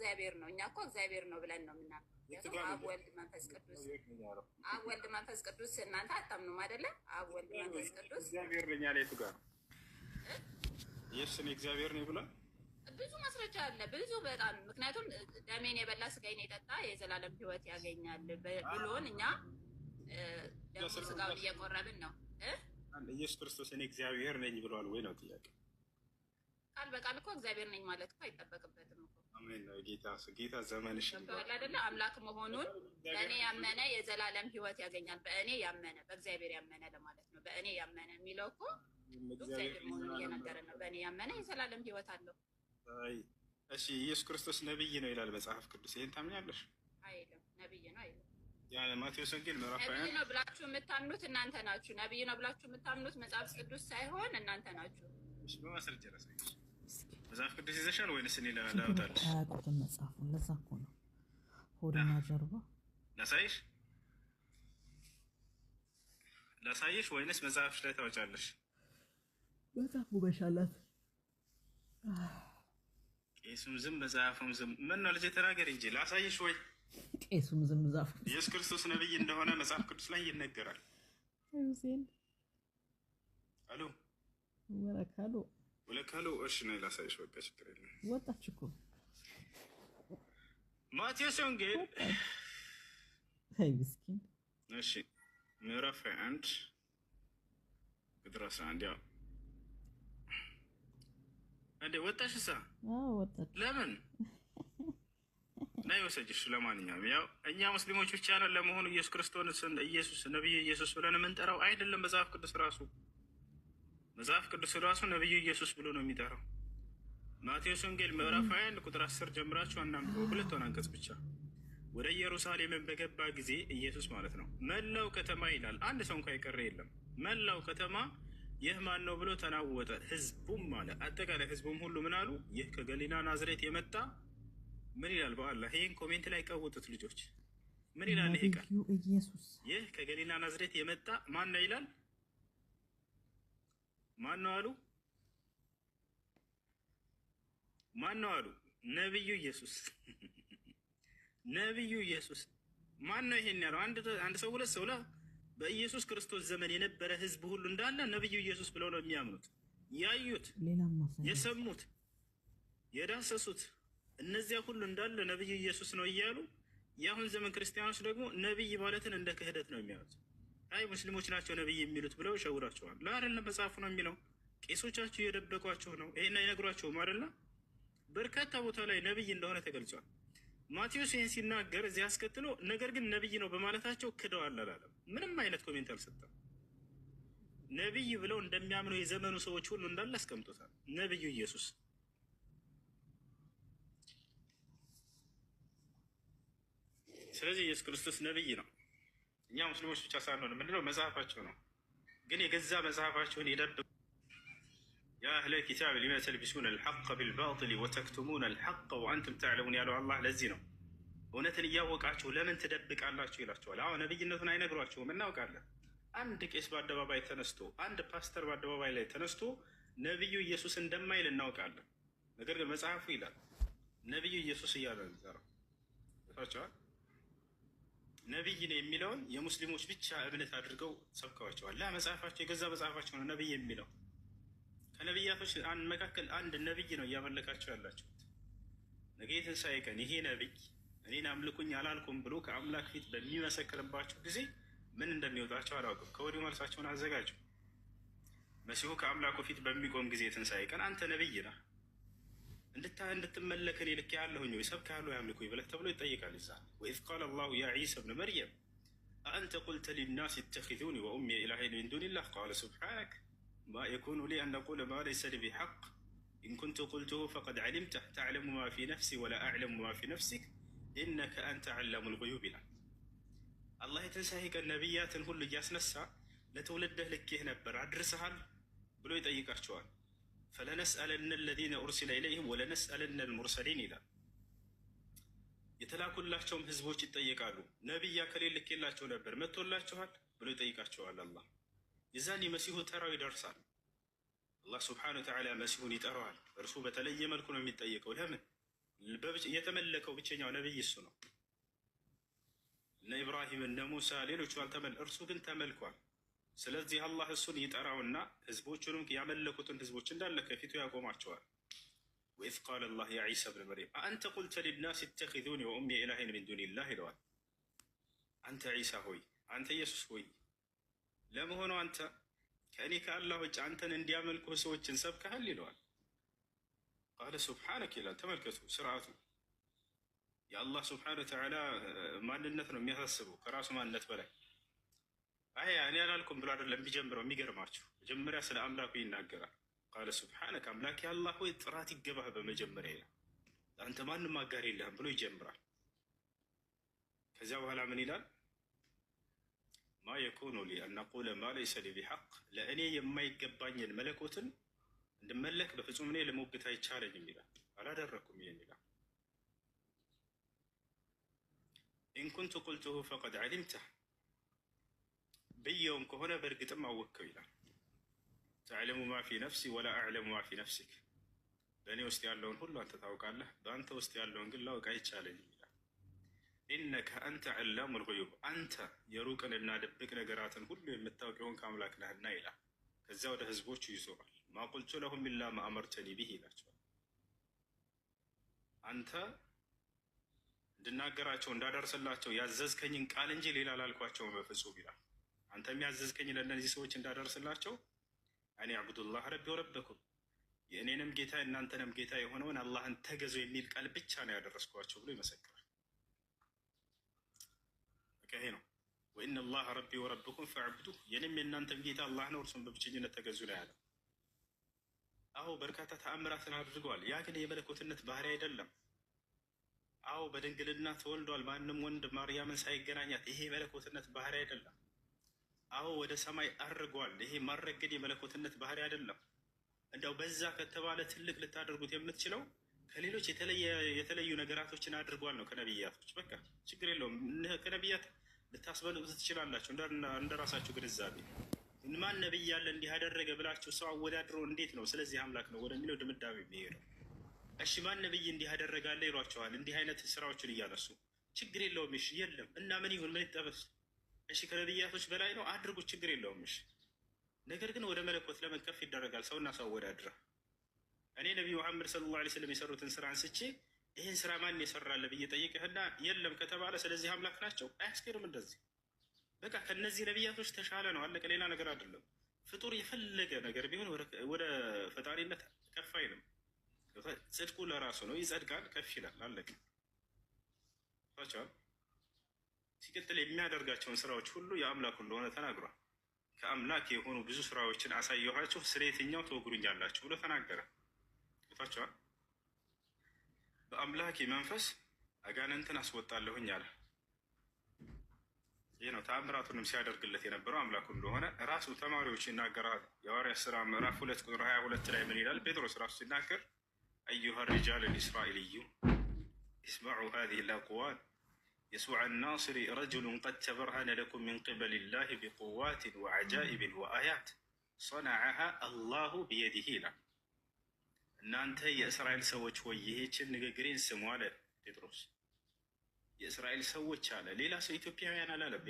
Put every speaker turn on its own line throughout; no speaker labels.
እግዚአብሔር ነው። እኛ እኮ እግዚአብሔር ነው ብለን ነው የምናምነው። አብ ወልድ መንፈስ ቅዱስ፣ አብ ወልድ መንፈስ ቅዱስ። እናንተ አታምኑም አይደለ? አብ ወልድ መንፈስ ቅዱስ
እግዚአብሔር ነኝ አለ። የቱ ጋር ኢየሱስ እኔ እግዚአብሔር ነኝ ብሏል?
ብዙ ማስረጃ አለ፣ ብዙ በጣም። ምክንያቱም ደሜን የበላ ስጋዬን የጠጣ የዘላለም ሕይወት ያገኛል ብሎን እኛ ደግሞ ስጋውን እየቆረብን ነው።
ኢየሱስ ክርስቶስ እኔ እግዚአብሔር ነኝ ብሏል ወይ ነው ጥያቄ?
ቃል በቃል እኮ እግዚአብሔር ነኝ ማለት እኮ አይጠበቅበትም እኮ።
አሜን ነው ጌታ ዘመንሽ
ይባላል አይደለ? አምላክ መሆኑን በእኔ ያመነ የዘላለም ሕይወት ያገኛል። በእኔ ያመነ በእግዚአብሔር ያመነ ለማለት ነው። በእኔ ያመነ የሚለው እኮ እግዚአብሔር መሆኑን እየነገረን ነው። በእኔ ያመነ የዘላለም ሕይወት አለው።
አይ እሺ፣ ኢየሱስ ክርስቶስ ነብይ ነው ይላል መጽሐፍ ቅዱስ። ይሄን ታምኛለሽ?
አይልም። ነብይ ነው አይልም።
ያ ማቴዎስ ወንጌል ምዕራፍ 20
ነብይ ነው ብላችሁ የምታምኑት እናንተ ናችሁ። ነብይ ነው ብላችሁ የምታምኑት መጽሐፍ ቅዱስ ሳይሆን እናንተ ናችሁ።
እሺ፣ በማስረጃ ራስሽ መጽሐፍ ቅዱስ ይዘሻል ወይንስ እኔ ላውጣልሽ?
አያውቁትም መጽሐፉን። ለዛ እኮ ነው ሆድና ጀርባ
ላሳይሽ ወይንስ መጽሐፍሽ ላይ ታወጫለሽ?
መጽሐፉ በሻላት
ቄሱም ዝም መጽሐፉም ዝም። ምን ነው ልጄ ተናገር እንጂ ላሳይሽ ወይ?
ቄሱም ዝም መጽሐፉ።
ኢየሱስ ክርስቶስ ነብይ እንደሆነ መጽሐፍ ቅዱስ ላይ ይነገራል።
ሁሴን
አሎ ወለካሎ እሺ ነው ላሳይሽ። በቃ ችግር የለም።
ወጣች እኮ
ማቴዎስ ወንጌል
አይ ምስኪን።
እሺ ምዕራፍ 21 ቁጥር 11 ያው እንዴ ወጣሽሳ?
ወጣች።
ለምን ናይ ወሰጅሽ? ለማንኛውም ያው እኛ ሙስሊሞች ብቻ ነን ለመሆኑ ኢየሱስ ክርስቶስን ኢየሱስ ነብዩ ኢየሱስ ብለን የምንጠራው አይደለም። መጽሐፍ ቅዱስ ራሱ ነብዩ ኢየሱስ ብሎ ነው የሚጠራው። ማቴዎስ ወንጌል ምዕራፍ 21 ቁጥር 10 ጀምራችሁ አናንብበው። ሁለቱን አንቀጽ ብቻ። ወደ ኢየሩሳሌምን በገባ ጊዜ ኢየሱስ ማለት ነው መላው ከተማ ይላል፣ አንድ ሰው እንኳን የቀረ የለም። መላው ከተማ ይህ ማን ነው ብሎ ተናወጠ። ህዝቡም ማለት አጠቃላይ ህዝቡም ሁሉ ምን አሉ? ይህ ከገሊላ ናዝሬት የመጣ ምን ይላል? በአላህ ይህን ኮሜንት ላይ ቀውጡት ልጆች። ምን ይላል ይሄ ቃል? ይህ ከገሊላ ናዝሬት የመጣ ማን ነው ይላል። ማን ነው አሉ? ማን ነው አሉ? ነብዩ ኢየሱስ። ነብዩ ኢየሱስ ማን ነው ይሄን ያለው? አንድ ሰው ሁለት ሰው ላ በኢየሱስ ክርስቶስ ዘመን የነበረ ህዝብ ሁሉ እንዳለ ነብዩ ኢየሱስ ብለው ነው የሚያምኑት። ያዩት፣ የሰሙት፣ የዳሰሱት እነዚያ ሁሉ እንዳለ ነብዩ ኢየሱስ ነው እያሉ የአሁን ዘመን ክርስቲያኖች ደግሞ ነብይ ማለትን እንደ ክህደት ነው የሚያዩት። አይ ሙስሊሞች ናቸው ነብይ የሚሉት ብለው ሸውራቸዋል። ለአረለ መጽሐፉ ነው የሚለው። ቄሶቻችሁ የደበቋቸው ነው ይሄን አይነግሯቸውም አይደለ? በርካታ ቦታ ላይ ነብይ እንደሆነ ተገልጿል። ማቴዎስ ይህን ሲናገር እዚህ አስከትሎ ነገር ግን ነብይ ነው በማለታቸው ክደዋል አላለም። ምንም አይነት ኮሜንት አልሰጠም። ነብይ ብለው እንደሚያምኑ የዘመኑ ሰዎች ሁሉ እንዳለ አስቀምጦታል። ነብዩ ኢየሱስ ስለዚህ ኢየሱስ ክርስቶስ ነብይ ነው። እኛ ሙስሊሞች ብቻ ሳንሆን ምንድነው መጽሐፋቸው ነው። ግን የገዛ መጽሐፋቸውን የደበቁ ያ አህለ ኪታብ ሊመ ተልቢሱነ አልሐቅ ቢልባጢል ወተክቱሙነ አልሐቅ ወአንቱም ተዕለሙን ያለው አላህ ለዚህ ነው። እውነትን እያወቃችሁ ለምን ትደብቃላችሁ ይላቸዋል። አዎ ነብይነቱን አይነግሯቸውም፣ እናውቃለን። አንድ ቄስ በአደባባይ ተነስቶ አንድ ፓስተር በአደባባይ ላይ ተነስቶ ነብዩ ኢየሱስ እንደማይል እናውቃለን። ነገር ግን መጽሐፉ ይላል ነብዩ ኢየሱስ እያለ ነው። ታውቃላችሁ ነብይ ነው የሚለውን የሙስሊሞች ብቻ እምነት አድርገው ሰብከዋቸዋል። ላ መጽሐፋቸው የገዛ መጽሐፋቸው ነው ነብይ የሚለው። ከነብያቶች መካከል አንድ ነብይ ነው እያመለካቸው ያላችሁት። ነገ የትንሣኤ ቀን ይሄ ነብይ እኔን አምልኩኝ አላልኩም ብሎ ከአምላክ ፊት በሚመሰክርባቸው ጊዜ ምን እንደሚወጣቸው አላውቅም። ከወዲሁ መልሳቸውን አዘጋጁ። መሲሁ ከአምላኩ ፊት በሚቆም ጊዜ የትንሣኤ ቀን አንተ ነብይ ነህ እንድትመለክ እኔ ልክ ያለሁኝ ወይ ሰብክሃለሁ ያምልኩኝ ብለህ ተብሎ ይጠይቃል። ይዛ ወኢዝ ቃለ አላሁ ያ ዒሳ ብነ መርየም አአንተ ቁልተ ሊናስ ኢተኺዙኒ ወኡሚ ኢላሂን ሚን ዱኒላህ ቃለ ሱብሓነክ ማ የኩኑ ሊ አን አቁለ ማ ለይሰ ሊ ቢሐቅ ኢን ኩንቱ ቁልቱሁ ፈቀድ ዐሊምተህ ተዕለሙ ማ ፊ ነፍሲ ወላ አዕለሙ ማ ፊ ነፍሲክ ኢነከ አንተ ዐላሙል ጉዩብ ይላል። አላህ የትንሣኤ ቀን ነቢያትን ሁሉ እያስነሳ ለትውልድህ ልኬህ ነበር አድርሰሃል ብሎ ይጠይቃቸዋል። ፈለነስአለነ አለዚነ ኡርሲለ ኢለይሂም ወለነስአለነ አልሙርሰሊን ይላል። የተላኩላቸውም ህዝቦች ይጠየቃሉ። ነቢይ ከሌለ ልኬላቸው ነበር መጥቶላችኋል ብሎ ይጠይቃቸዋል አላህ። የዛኔ መሲሁ ተራው ይደርሳል። አላህ ሱብሓነሁ ወተዓላ መሲሁን ይጠራዋል። እርሱ በተለየ መልኩ ነው የሚጠየቀው። ለምን? የተመለከው ብቸኛው ነብይ እሱ ነው። እነ ኢብራሂም እነ ሙሳ ሌሎቹ እርሱ ግን ተመልኳል። ስለዚህ አላህ እሱን ይጠራውና ህዝቦቹንም ያመለኩትን ህዝቦች እንዳለ ከፊቱ ያቆማቸዋል። ወኢዝ ቃለ አላህ ያ ዒሳ ብን መርየም አአንተ ቁልተ ሊናስ ኢተኺዙኒ ወኡሚ ኢላሂን ሚን ዱኒላህ ይለዋል። አንተ ዒሳ ሆይ፣ አንተ ኢየሱስ ሆይ፣ ለመሆኑ አንተ ከእኔ ከአላህ ውጭ አንተን እንዲያመልኩ ሰዎችን ሰብከሃል ይለዋል። ቃለ ሱብሓነክ ይላል። ተመልከቱ ስርዓቱ። የአላህ ስብሓነ ወተዓላ ማንነት ነው የሚያሳስበው ከራሱ ማንነት በላይ። አይ እኔ አላልኩም ብሎ አይደለም ቢጀምረው። የሚገርማችሁ መጀመሪያ ስለ አምላኩ ይናገራል። ቃለ ሱብሓነከ አምላክ አላህ ሆይ ጥራት ይገባህ በመጀመሪያ ይላል። አንተ ማንም አጋር የለህም ብሎ ይጀምራል። ከዚያ በኋላ ምን ይላል? ማ የኩኑ ሊ አን አቁለ ማ ለይሰ ሊ ቢሐቅ፣ ለእኔ የማይገባኝን መለኮትን እንድመለክ በፍጹም እኔ ለሞግት አይቻለኝም ይላል። አላደረኩም ይሄን ይላል። ኢን ኩንቱ ቁልቱሁ ፈቀድ ዐሊምተህ፣ ብየውም ከሆነ በእርግጥም አወቅከው ይላል። ተዕለሙ ማ ፊ ነፍሲ ወላ አዕለሙ ማ ፊ ነፍሲክ፣ በእኔ ውስጥ ያለውን ሁሉ አንተ ታውቃለህ፣ በአንተ ውስጥ ያለውን ግን ላውቅ አይቻለኝም ይላል። ኢነከ አንተ ዐላሙል ጉዩብ፣ አንተ የሩቅንና ድብቅ ነገራትን ሁሉ የምታውቅ የሆንክ አምላክ ነህና ይላል። ከዚያ ወደ ህዝቦቹ ይዞራል። ማ ቁልቱ ለሁም ኢላ ማ አመርተኒ ቢህ ይላቸዋል። አንተ እንድናገራቸው እንዳደርስላቸው ያዘዝከኝን ቃል እንጂ ሌላ ላልኳቸውም በፍጹም ይላል። አንተ የሚያዘዝከኝ ለእነዚህ ሰዎች እንዳደርስላቸው እኔ አዕቡዱላህ ረቢ ወረበኩም፣ የእኔንም ጌታ እናንተንም ጌታ የሆነውን አላህን ተገዙ የሚል ቃል ብቻ ነው ያደረስኳቸው ብሎ ይመሰክራል። ይሄ ነው ወኢነ አላህ ረቢ ወረብኩም ፈዕቡዱህ፣ የኔም የእናንተም ጌታ አላህ ነው እርሱም በብቸኝነት ተገዙ ነው ያለው። አዎ በርካታ ተአምራትን አድርገዋል። ያ ግን የመለኮትነት ባህሪ አይደለም። አዎ በድንግልና ተወልዷል፣ ማንም ወንድ ማርያምን ሳይገናኛት፣ ይሄ የመለኮትነት ባህሪ አይደለም። አዎ ወደ ሰማይ አርጓል፣ ይሄ ማረግ ግን የመለኮትነት ባህሪ አይደለም። እንደው በዛ ከተባለ ትልቅ ልታደርጉት የምትችለው ከሌሎች የተለዩ ነገራቶችን አድርጓል ነው ከነቢያቶች። በቃ ችግር የለውም። ከነቢያት ልታስበልጡት ትችላላችሁ እንደ ራሳችሁ ግንዛቤ። ማን ነቢይ ያለ እንዲህ ያደረገ ብላችሁ ሰው አወዳድሮ እንዴት ነው ስለዚህ አምላክ ነው ወደሚለው ድምዳሜ የሚሄደው? እሺ ማን ነቢይ እንዲህ ያደረጋለ ይሏቸዋል፣ እንዲህ አይነት ስራዎችን እያነሱ። ችግር የለውም። እሺ የለም እና ምን ይሁን ምን ይጠበስ? እሺ ከነቢያቶች በላይ ነው አድርጉት፣ ችግር የለውም። እሺ ነገር ግን ወደ መለኮት ለምን ከፍ ይደረጋል? ሰውና ሰው አወዳድረ እኔ ነቢዩ መሐመድ ሰለላሁ ዐለይሂ ወሰለም የሰሩትን ስራ አንስቼ ይህን ስራ ማን የሰራለ ብዬ ጠይቅህና የለም ከተባለ ስለዚህ አምላክ ናቸው አያስኬድም። እንደዚህ በቃ ከነዚህ ነቢያቶች ተሻለ ነው አለቀ። ሌላ ነገር አይደለም። ፍጡር የፈለገ ነገር ቢሆን ወደ ፈጣሪነት ከፍ አይልም። ጽድቁ ለራሱ ነው፣ ይጸድቃል፣ ከፍ ይላል፣ አለቀ። ሲቀጥል የሚያደርጋቸውን ስራዎች ሁሉ የአምላኩ እንደሆነ ተናግሯል። ከአምላክ የሆኑ ብዙ ስራዎችን አሳየኋችሁ፣ ስለ የትኛው ትወግሩኛላችሁ ብሎ ተናገረ። ቷቸዋል በአምላክ መንፈስ አጋንንትን አስወጣለሁኝ አለ። ይህ ነው ተአምራቱንም ሲያደርግለት የነበረው አምላኩ እንደሆነ ራሱ ተማሪዎች ይናገራል። የሐዋርያት ሥራ ምዕራፍ 2 ቁጥር 22 ላይ ምን ይላል? ጴጥሮስ ራሱ ሲናገር አዩሃ ሪጃል ልእስራኤልዩ እስመዑ ሃዚህ ልአቅዋል የሱዕ ናስሪ ረጅሉን ቀድ ተበርሀነ ለኩም ምን ቅበል ላህ ቢቁዋትን ወዐጃኢብን ወአያት ሰነዐሃ አላሁ ቢየዲህ ይላል። እናንተ የእስራኤል ሰዎች ሆይ ይህችን ንግግሬን ስሙ አለ ጴጥሮስ። የእስራኤል ሰዎች አለ፣ ሌላ ሰው ኢትዮጵያውያን አላለም።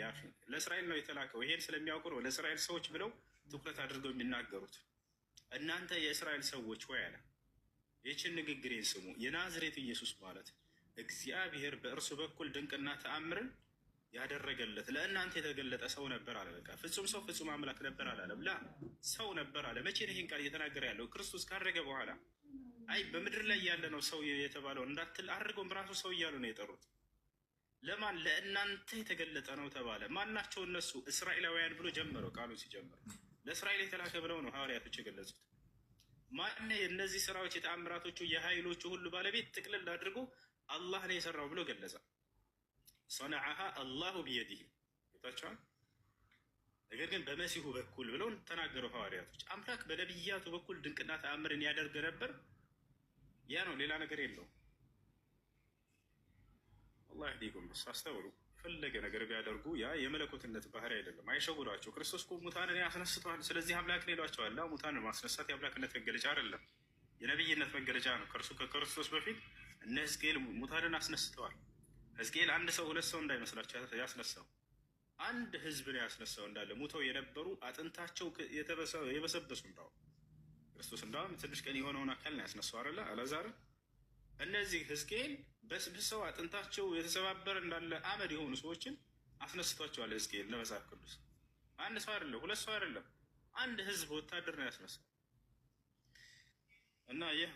ለእስራኤል ነው የተላከው። ይሄን ስለሚያውቁ ነው ለእስራኤል ሰዎች ብለው ትኩረት አድርገው የሚናገሩት። እናንተ የእስራኤል ሰዎች ሆይ አለ ይህችን ንግግሬን ስሙ። የናዝሬቱ ኢየሱስ ማለት እግዚአብሔር በእርሱ በኩል ድንቅና ተአምርን ያደረገለት ለእናንተ የተገለጠ ሰው ነበር አለ። በቃ ፍጹም ሰው ፍጹም አምላክ ነበር አላለም። ላ ሰው ነበር አለ። መቼ ነው ይህን ቃል እየተናገረ ያለው? ክርስቶስ ካረገ በኋላ። አይ በምድር ላይ ያለ ነው ሰው የተባለው እንዳትል አድርገውም ራሱ ሰው እያሉ ነው የጠሩት። ለማን? ለእናንተ የተገለጠ ነው ተባለ። ማናቸው? እነሱ እስራኤላውያን ብሎ ጀመረው። ቃሉን ሲጀምር ለእስራኤል የተላከ ብለው ነው ሐዋርያቶች የገለጹት። ማን? እነዚህ ስራዎች የተአምራቶቹ የኃይሎቹ ሁሉ ባለቤት ጥቅልል አድርጎ አላህ ነው የሰራው ብሎ ገለጸ። ሰነዐሃ አላሁ ቢየዲህ ይታቸዋል። ነገር ግን በመሲሁ በኩል ብለው ተናገሩ ሐዋርያቶች። አምላክ በነቢያቱ በኩል ድንቅና ተአምርን ያደርግ ነበር። ያ ነው፣ ሌላ ነገር የለውም። አላህ ይህዲኩም። አስተውሉ። የፈለገ ነገር ቢያደርጉ ያ የመለኮትነት ባህሪ አይደለም። አይሸውዷቸው። ክርስቶስ እኮ ሙታንን ያስነስተዋል፣ ስለዚህ አምላክ ነው ይሏቸዋል። ሙታንን ማስነሳት የአምላክነት መገለጫ አይደለም፣ የነቢይነት መገለጫ ነው። ከእርሱ ከክርስቶስ በፊት እነ ሕዝቅኤል ሙታንን አስነስተዋል። ሕዝቅኤል አንድ ሰው ሁለት ሰው እንዳይመስላቸው ያስነሳው አንድ ህዝብ ነው ያስነሳው። እንዳለ ሙተው የነበሩ አጥንታቸው የበሰበሱ እንዳው ክርስቶስ እንዳውም ትንሽ ቀን የሆነውን አካል ነው ያስነሳው አይደለ አላዛር። እነዚህ ሕዝቅኤል በስብሰው አጥንታቸው የተሰባበረ እንዳለ አመድ የሆኑ ሰዎችን አስነስቷቸዋል። ሕዝቅኤል ለመጽሐፍ ቅዱስ አንድ ሰው አይደለም ሁለት ሰው አይደለም አንድ ህዝብ ወታደር ነው ያስነሳው። እና ይህ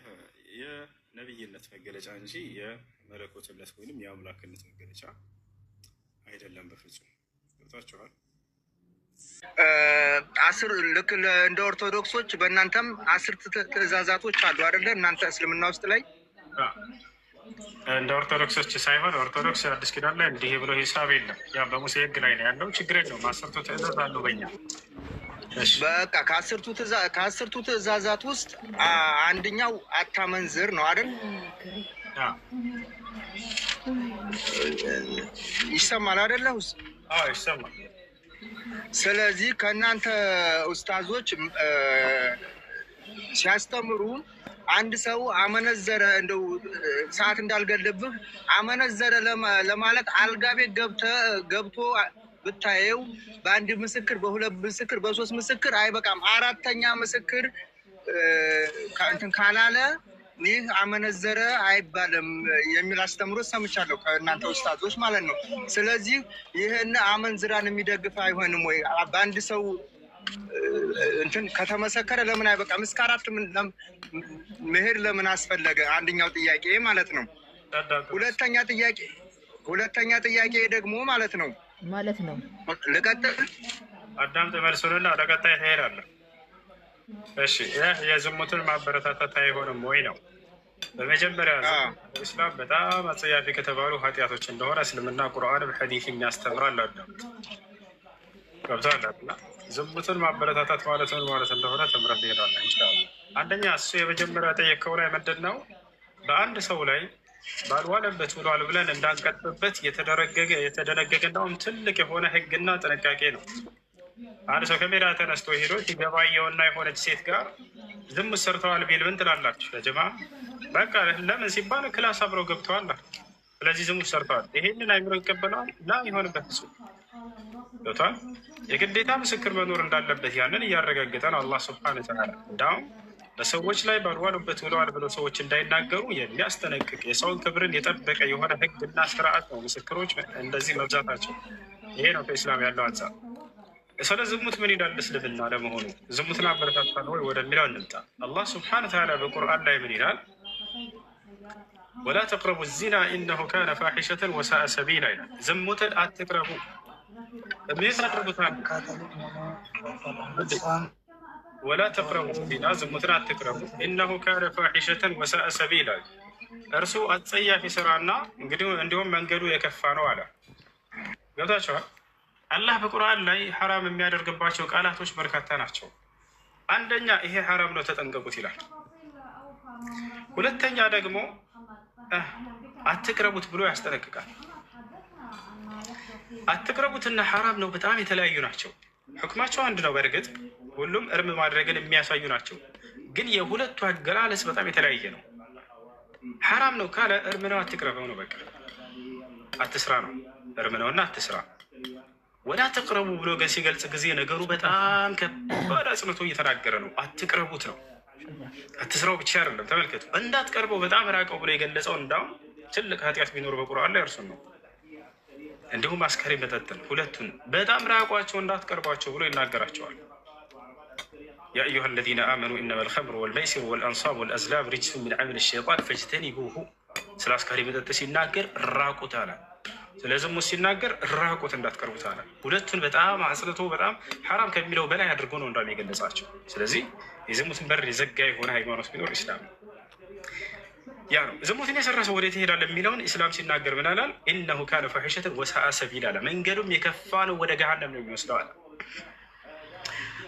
የነብይነት መገለጫ እንጂ የመለኮትነት ወይንም የአምላክነት መገለጫ አይደለም በፍጹም። ገብታችኋል?
ልክ እንደ ኦርቶዶክሶች በእናንተም 10 ትእዛዛቶች አሉ አይደለ? እናንተ እስልምና ውስጥ ላይ
እንደ ኦርቶዶክሶች ሳይሆን ኦርቶዶክስ አዲስ ኪዳን ላይ እንዲህ ብሎ ሂሳብ የለም። ያ በሙሴ ህግ ላይ ነው ያለው። ችግር የለውም። 10ቱ ትእዛዝ አሉ በእኛ።
በቃ ከ10ቱ ትእዛዛት ውስጥ አንደኛው አታመንዝር ነው አይደል? ይሰማል አይደለ?
ይሰማል።
ስለዚህ ከእናንተ ኡስታዞች ሲያስተምሩ አንድ ሰው አመነዘረ እንደው ሰዓት እንዳልገለብህ አመነዘረ ለማለት አልጋ ቤት ገብቶ ብታየው በአንድ ምስክር በሁለት ምስክር በሶስት ምስክር አይበቃም። አራተኛ ምስክር እንትን ካላለ ይህ አመነዘረ አይባልም የሚል አስተምሮት ሰምቻለሁ ከእናንተ ኡስታዞች ማለት ነው። ስለዚህ ይህን አመንዝራን የሚደግፍ አይሆንም ወይ? በአንድ ሰው እንትን ከተመሰከረ ለምን አይበቃም? እስከ 4 መሄድ ለምን አስፈለገ? አንደኛው ጥያቄ ማለት ነው። ሁለተኛ ጥያቄ ደግሞ ማለት ነው ልቀጥል?
አዳምጥ መልሱንና ወደ ቀጣይ ትሄዳለህ። እሺ፣ ይህ የዝሙትን ማበረታታት አይሆንም ወይ ነው። በመጀመሪያ እስላም በጣም አጸያፊ ከተባሉ ኃጢአቶች እንደሆነ እስልምና ቁርአን በሐዲስ የሚያስተምራል። አዳምጥ። ገብቶሃል? ዝሙትን ማበረታታት ማለት ምን ማለት እንደሆነ ተምረህ ትሄዳለህ ኢንሻአላህ። አንደኛ እሱ የመጀመሪያ ጠየቀው ላይ ምንድን ነው? በአንድ ሰው ላይ ባልዋለበት ውሏል ብለን እንዳንቀጥበት የተደነገገ እንደውም ትልቅ የሆነ ህግና ጥንቃቄ ነው። አንድ ሰው ከሜዳ ተነስቶ ሄዶ ሲገባየውና የሆነች ሴት ጋር ዝሙት ሰርተዋል ቢል ምን ትላላችሁ? ለጀማ በቃ ለምን ሲባል ክላስ አብረው ገብተዋል። ስለዚህ ዝሙት ሰርተዋል። ይሄንን አይምሮ ይቀበለዋል? ላ ይሆንበት እሱ ገብቷል። የግዴታ ምስክር መኖር እንዳለበት ያንን እያረጋገጠ ነው አላህ ሱብሓነሁ ወተዓላ። እንዳውም በሰዎች ላይ ባልዋሉበት ውለዋል ብለው ሰዎች እንዳይናገሩ የሚያስጠነቅቅ የሰውን ክብርን የጠበቀ የሆነ ህግና ስርዓት ነው ምስክሮች እንደዚህ መብዛታቸው። ይሄ ነው ከኢስላም ያለው አንጻር። ስለ ዝሙት ምን ይላል እስልምና? ለመሆኑ ዝሙትን አበረታታል ወይ ወደሚለው እንምጣ። አላህ ሱብሓነሁ ወተዓላ በቁርአን ላይ ምን ይላል? ወላ ተቅረቡ ዚና ኢነሁ ካነ ፋሒሸተን ወሳአ ሰቢላ ይላል። ዝሙትን አትቅረቡ። ምን ታደርጉታል? ወላ ተቅረቡ ዚና፣ ዝሙትን አትቅረቡ። ኢነሁ ካነ ፋሒሸተን ወሳአ ሰቢላ፣ እርሱ አጸያፊ ስራና እንዲሁም መንገዱ የከፋ ነው አለ። ገብታችኋል? አላህ በቁርአን ላይ ሐራም የሚያደርግባቸው ቃላቶች በርካታ ናቸው። አንደኛ ይሄ ሐራም ነው ተጠንቀቁት ይላል። ሁለተኛ ደግሞ አትቅረቡት ብሎ ያስጠነቅቃል። አትቅረቡትና ሐራም ነው በጣም የተለያዩ ናቸው። ሕክማቸው አንድ ነው። በእርግጥ ሁሉም እርም ማድረግን የሚያሳዩ ናቸው። ግን የሁለቱ አገላለጽ በጣም የተለያየ ነው። ሐራም ነው ካለ እርም ነው፣ አትቅረበው ነው። በቃ አትስራ ነው፣ እርም ነውና አትስራ። ወላ ተቅረቡ ብሎ ግን ሲገልጽ ጊዜ ነገሩ በጣም ከባድ አጽንቶ እየተናገረ ነው። አትቅረቡት ነው፣ አትስራው ብቻ አይደለም። ተመልከቱ፣ እንዳትቀርበው በጣም ራቀው ብሎ የገለጸው እንዳውም ትልቅ ኃጢአት ቢኖር በቁርአን ላይ እርሱን ነው። እንዲሁም አስካሪ መጠጥን፣ ሁለቱን በጣም ራቋቸው እንዳትቀርቧቸው ብሎ ይናገራቸዋል። ያ አዩሃ አለዚነ አመኑ ኢነመል ኸምሩ ወልመይሲሩ ወልአንሳቡ ወልአዝላም ሪጅሱን ሚን ዐመሊ ሸይጣን ፈጅተኒቡሁ። ስለ አስካሪ መጠጥ ሲናገር ራቁት አለ። ስለ ዝሙት ሲናገር ራቁት እንዳትቀርቡት አለ። ሁለቱን በጣም አጽልቶ በጣም ሐራም ከሚለው በላይ አድርጎ ነው እንዳውም የገለጻቸው። ስለዚህ የዝሙትን በር የዘጋ የሆነ ሃይማኖት ቢኖር ኢስላም ያ ነው። ዝሙትን የሰራ ሰው ወዴት ይሄዳል የሚለውን ኢስላም ሲናገር ምን አላል? ኢነሁ ካነ ፋሒሸተን ወሳአ ሰቢላ አለ። መንገዱም የከፋ ነው፣ ወደ ገሃነም ነው የሚወስደው አለ።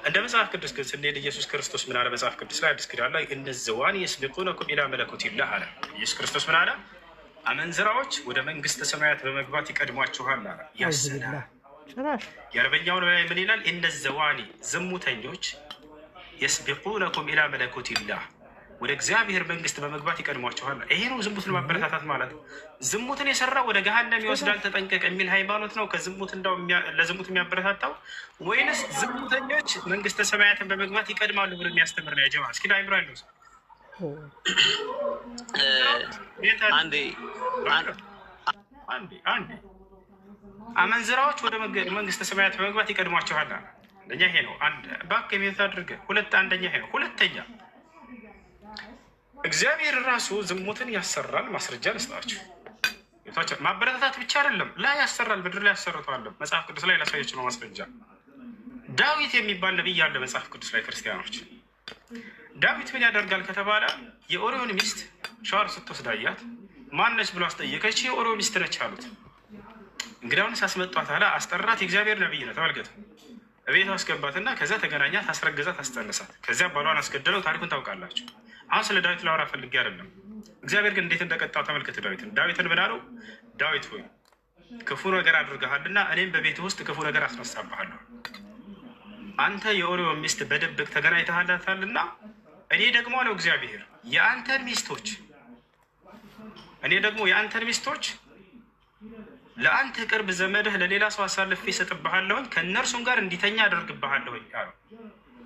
እንደ መጽሐፍ ቅዱስ ግን ስንሄድ ኢየሱስ ክርስቶስ ምን አለ? መጽሐፍ ቅዱስ ላይ አዲስ ኪዳን ላይ እነ ዘዋኒ የስቢቁነኩም ኢላ መለኩቲላህ አለ። ኢየሱስ ክርስቶስ ምን አለ? አመንዝራዎች ወደ መንግስተ ሰማያት በመግባት ይቀድሟችኋል አለ። ያሰላ የአረበኛው ላይ ምን ይላል? እነ ዘዋኒ ዝሙተኞች የስቢቁነኩም ኢላ መለኩቲላህ ወደ እግዚአብሔር መንግስት በመግባት ይቀድሟቸዋል። ይሄ ነው ዝሙትን ማበረታታት ማለት። ዝሙትን የሰራ ወደ ገሃነም ይወስዳል ተጠንቀቅ የሚል ሃይማኖት ነው ከዝሙት እንደው ለዝሙት የሚያበረታታው? ወይንስ ዝሙተኞች መንግስተ ሰማያትን በመግባት ይቀድማሉ ብሎ የሚያስተምር ነው? ያጀማ እስኪ አይብራ ያለው አንዴ አመንዝራዎች ወደ መንግስተ ሰማያት በመግባት ይቀድሟቸዋል። አንደኛ ይሄ ነው። አንድ ባክ የሚወጣ አድርገ አንደኛ ይሄ ነው። ሁለተኛ እግዚአብሔር ራሱ ዝሙትን ያሰራል። ማስረጃ ልስጣችሁ። ማበረታታት ብቻ አይደለም፣ ላይ ያሰራል። ምድር ላይ ያሰርተዋል። መጽሐፍ ቅዱስ ላይ ላሳያችሁ ነው ማስረጃ። ዳዊት የሚባል ነብይ ያለ መጽሐፍ ቅዱስ ላይ ክርስቲያኖች፣ ዳዊት ምን ያደርጋል ከተባለ የኦሪዮን ሚስት ሻወር ስትወስድ አያት። ማነች ብሎ አስጠየቀች። የኦሪዮ ሚስት ነች አሉት። እንግዲያውንስ አስመጧት አለ። አስጠራት። የእግዚአብሔር ነብይ ነው። ተመልከቱ። እቤቷ አስገባትና ከዛ ተገናኛት፣ አስረገዛት፣ አስጠነሳት። ከዚያ ባሏን አስገደለው። ታሪኩን ታውቃላችሁ። አሁን ስለ ዳዊት ላወራ ፈልጌ አይደለም። እግዚአብሔር ግን እንዴት እንደቀጣው ተመልከቱ። ዳዊትን ምን አለው? ዳዊት ሆይ ክፉ ነገር አድርገሃልና እኔም በቤት ውስጥ ክፉ ነገር አስነሳብሃለሁ። አንተ የኦሪዮ ሚስት በድብቅ ተገናኝተሃላታልና እኔ ደግሞ አለው እግዚአብሔር የአንተን ሚስቶች ለአንተ ቅርብ ዘመድህ ለሌላ ሰው አሳልፌ እሰጥብሃለሁኝ፣ ከእነርሱም ጋር እንዲተኛ አደርግብሃለሁኝ አለው።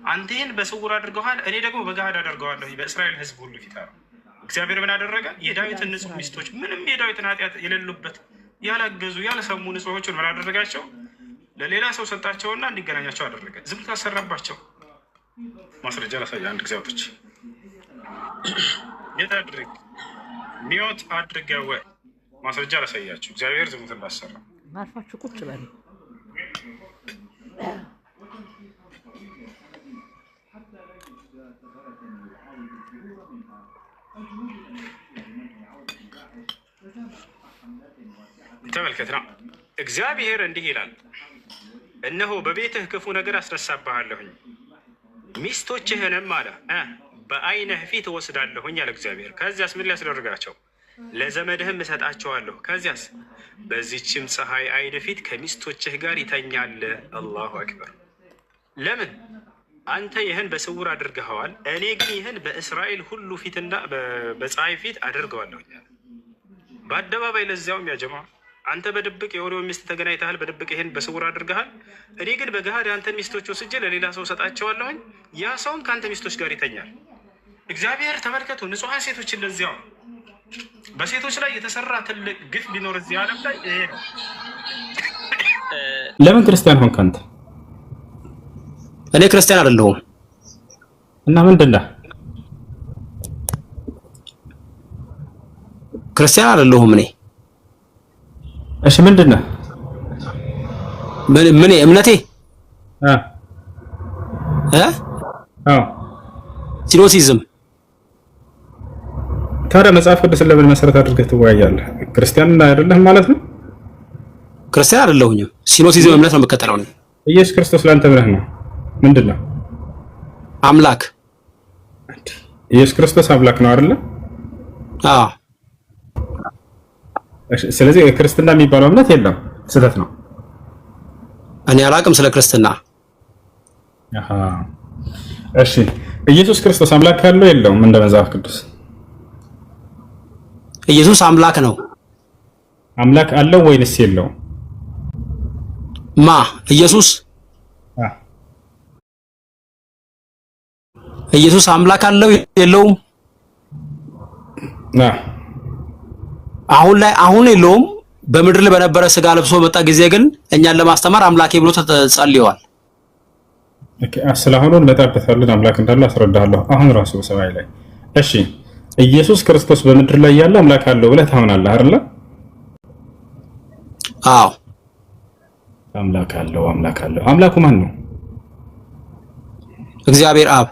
አንተ ይህን በስውር አድርገዋል፣ እኔ ደግሞ በገሃድ አደርገዋለሁ በእስራኤል ሕዝብ ሁሉ ፊት አለው። እግዚአብሔር ምን አደረገ? የዳዊትን ንጹህ ሚስቶች ምንም የዳዊትን ኃጢአት የሌሉበት ያላገዙ ያልሰሙ ንጹሖችን ምን አደረጋቸው? ለሌላ ሰው ሰጣቸውና እንዲገናኛቸው አደረገ። ዝም ታሰራባቸው። ማስረጃ ላሳየ። አንድ ጊዜ አውጥቼ የት አድርግ ሚዮት አድርገው ማስረጃ ላሳያችሁ። እግዚአብሔር ዝሙት እንዳሰራ
ማርፋችሁ ቁጭ በሉ።
ተመልከት ነው። እግዚአብሔር እንዲህ ይላል፣ እነሆ በቤትህ ክፉ ነገር አስነሳብሃለሁኝ፣ ሚስቶችህንም አለ በዓይንህ ፊት እወስዳለሁኝ አለ እግዚአብሔር። ከዚያስ ምን ሊያስደርጋቸው? ለዘመድህም እሰጣቸዋለሁ። ከዚያስ በዚችም ፀሐይ ዓይን ፊት ከሚስቶችህ ጋር ይተኛል። አላሁ አክበር። ለምን? አንተ ይህን በስውር አድርገኸዋል፣ እኔ ግን ይህን በእስራኤል ሁሉ ፊትና በፀሐይ ፊት አድርገዋለሁ። በአደባባይ ለዚያውም ያጀማ አንተ በድብቅ የኦሪዮ ሚስት ተገናኝተሃል፣ በድብቅ ይህን በስውር አድርገሃል። እኔ ግን በገሃድ የአንተን ሚስቶች ወስጄ ለሌላ ሰው ሰጣቸዋለሁኝ፣ ያ ሰውም ከአንተ ሚስቶች ጋር ይተኛል። እግዚአብሔር ተመልከቱ፣ ንጹሐን ሴቶች እንደዚያው በሴቶች ላይ የተሰራ ትልቅ ግፍ ቢኖር እዚህ ዓለም ላይ ይሄ ነው።
ለምን ክርስቲያን ሆንክ አንተ?
እኔ ክርስቲያን አይደለሁም።
እና ምንድን ነህ?
ክርስቲያን አይደለሁም እኔ።
እሺ ምንድን ነህ?
ምን እምነቴ? ሲኖሲዝም።
ታዲያ መጽሐፍ ቅዱስ ለምን መሰረት አድርገህ ትወያያለህ? ክርስቲያን አይደለህም ማለት ነው?
ክርስቲያን አይደለሁኝም። ሲኖሲዝም እምነት ነው የምከተለው ነው።
ኢየሱስ ክርስቶስ ለአንተ ምንህ ነው? ምንድን ነው?
አምላክ።
ኢየሱስ ክርስቶስ አምላክ ነው አይደለ?
አዎ።
ስለዚህ ክርስትና የሚባለው እምነት የለም፣ ስህተት ነው።
እኔ አላውቅም ስለ ክርስትና።
እሺ ኢየሱስ ክርስቶስ አምላክ ያለው የለውም እንደ መጽሐፍ ቅዱስ?
ኢየሱስ አምላክ ነው።
አምላክ አለው ወይንስ የለውም?
ማ ኢየሱስ? ኢየሱስ አምላክ አለው የለውም? አሁን የለውም። በምድር ላይ በነበረ ስጋ ለብሶ መጣ ጊዜ ግን እኛን ለማስተማር አምላኬ ብሎ ተጸልየዋል።
ስለአሁኑ እንመጣበታለን። አምላክ እንዳለ አስረዳለሁ። አሁን ራሱ በሰማይ ላይ እሺ፣ ኢየሱስ ክርስቶስ በምድር ላይ ያለ አምላክ አለው ብለህ ታምናለህ አይደለ?
አዎ፣
አምላክ አለው። አምላኩ ማን ነው?
እግዚአብሔር አብ።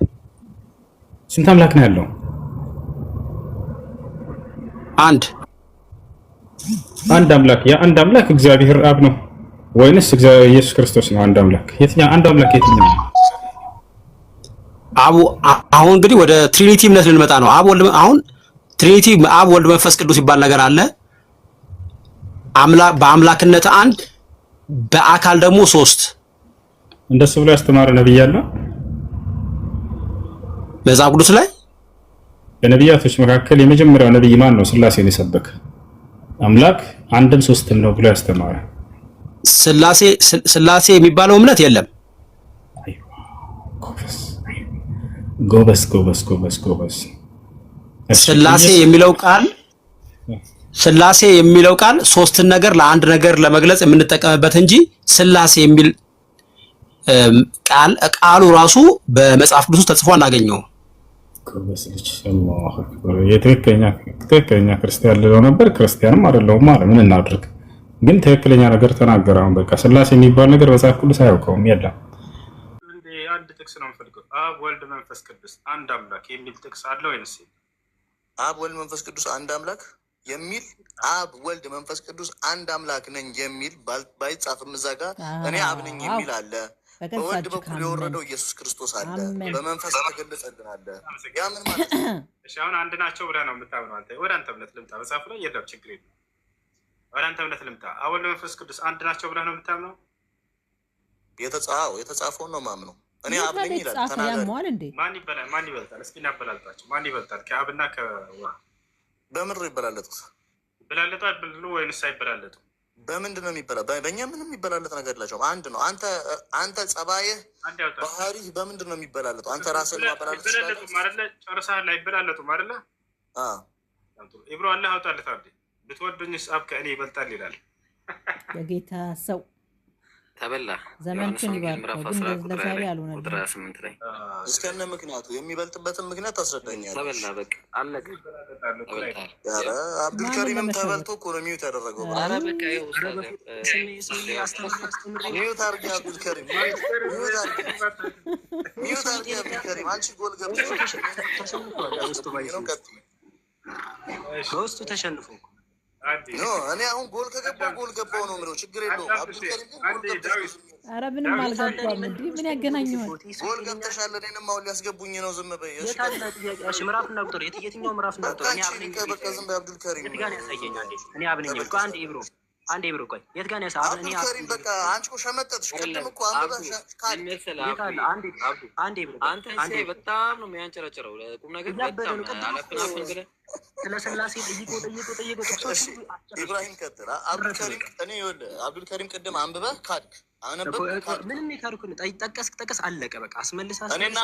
ስንት አምላክ ነው ያለው? አንድ አምላክ። ያ አንድ አምላክ እግዚአብሔር አብ ነው ወይንስ ኢየሱስ ክርስቶስ ነው? አንድ አምላክ አንድ አምላክ የትኛው?
አሁን እንግዲህ ወደ ትሪኒቲ እምነት ልንመጣ ነው። አሁን ትሪኒቲ አብ፣ ወልድ፣ መንፈስ ቅዱስ ይባል ነገር አለ። በአምላክነት አንድ፣ በአካል ደግሞ ሶስት።
እንደሱ ብሎ ያስተማረ ነብይ አለ
መጽሐፍ ቅዱስ ላይ?
በነቢያቶች መካከል የመጀመሪያው ነብይ ማን ነው? ስላሴን የሰበከ አምላክ አንድም ሶስትም ነው ብሎ ያስተማረ።
ስላሴ የሚባለው እምነት የለም።
ጎበስ።
ስላሴ የሚለው ቃል ሶስትን ነገር ለአንድ ነገር ለመግለጽ የምንጠቀምበት እንጂ ስላሴ የሚል ቃሉ ራሱ በመጽሐፍ ቅዱስ ተጽፎ አናገኘውም።
ጎበስ ልጅ አላሁ አክበር። የትክክለኛ ክርስቲያን ልለው ነበር፣ ክርስቲያንም አይደለሁም አለ። ምን እናድርግ? ግን ትክክለኛ ነገር ተናገረ። አሁን በቃ ስላሴ የሚባል ነገር መጽሐፍ ቅዱስ አያውቀውም፣ የለም።
አንድ ጥቅስ ነው የምፈልገው። አብ ወልድ መንፈስ ቅዱስ አንድ አምላክ የሚል ጥቅስ አለ ወይንስ?
አብ ወልድ መንፈስ ቅዱስ አንድ አምላክ የሚል አብ ወልድ መንፈስ ቅዱስ አንድ አምላክ ነኝ የሚል ባይጻፍም እዛ ጋር እኔ አብ ነኝ የሚል አለ። በወልድ በኩል የወረደው ኢየሱስ ክርስቶስ አለ። በመንፈስ ተገለጸልን አለ። ያ ምን ማለት ነው?
እሺ አሁን አንድ ናቸው ብለህ ነው የምታምነው አንተ? ወደ አንተ እምነት ልምጣ። መጽሐፉ ላይ የለም፣ ችግር የለም። ወደ አንተ እምነት ልምጣ። አብ ወልድ መንፈስ ቅዱስ አንድ ናቸው ብለህ ነው የምታምነው?
የተጻፈውን ነው ማምነው። እኔ አብ ነኝ ይላል ተናገረ።
ማን ይበልጣል? እስኪ እናበላልጣቸው። ማን ይበልጣል ከአብና ከወልድ?
በምድር ይበላለጡት
ይበላለጣሉ ወይንስ አይበላለጡ?
በምንድን ነው የሚበላ? በእኛ ምንም የሚበላለጥ ነገር የላቸውም። አንድ ነው። አንተ ጸባይህ ባህሪህ በምንድን ነው የሚበላለጠው? አንተ ራስን ማበላለጥ
ትችላለህ። ጨርሰሃል። አይበላለጡም አይደለ? ኢብሮ አለ አውጣለት አንዴ። ብትወዱኝስ አብ ከእኔ ይበልጣል ይላል።
የጌታ ሰው
ተበላ
ዘመንችን ይባርከው። ግን ለዛሬ አልሆነ
ቁጥር 28 ላይ
እስከነ ምክንያቱ የሚበልጥበትን ምክንያት ታስረዳኛለህ።
ተበላ በቃ አለቀ።
ኧረ አብዱልከሪምም ተበልቶ እኮ ነው ሚዩት ያደረገው።
ኧረ በቃ ይኸው
ሚዩት አድርጌ አብዱልከሪም ሚዩት አድርጌ አብዱልከሪም። አንቺ ጎል ገብተሽ
በውስጡ ተሸንፎ
እኔ አሁን ጎል ገባው ነው የምለው። ችግር የለውም። አብዱልከሪም
ኧረ ምንም አልገባም። እንዴ ምን ያገናኘዋል?
ጎል ገብተሻል። እኔንም አሁን ሊያስገቡኝ ነው። ዝም በይ።
ምዕራፍና ቁጥር የትኛው ምዕራፍና ቁጥር?
በቃ ዝም በይ አብዱልከሪም።
የት ጋር ያሳየኛል? እኔ አብነኝ እኮ አንዴ ብሮ ቆይ፣ የት ጋር ያሳ?
አብዱልከሪም በቃ አንቺ እኮ ሸመጠጥሽ። ቅድም እኮ አንብበሽ
አንዴ ብሮ አንዴ በጣም ነው የሚያንጨረጭረው። ቁም ነገር በጣም አላፈናፈን ብለህ ስለ ስላሴ ጠይቆ
ኢብራሂም ቀጥል። አብዱልከሪም እኔ ይኸውልህ አብዱልከሪም ቅድም አንብበህ ካድክ
ምንም የካድኩ ጠቀስ አለቀ። በቃ አስመልሳ
እኔና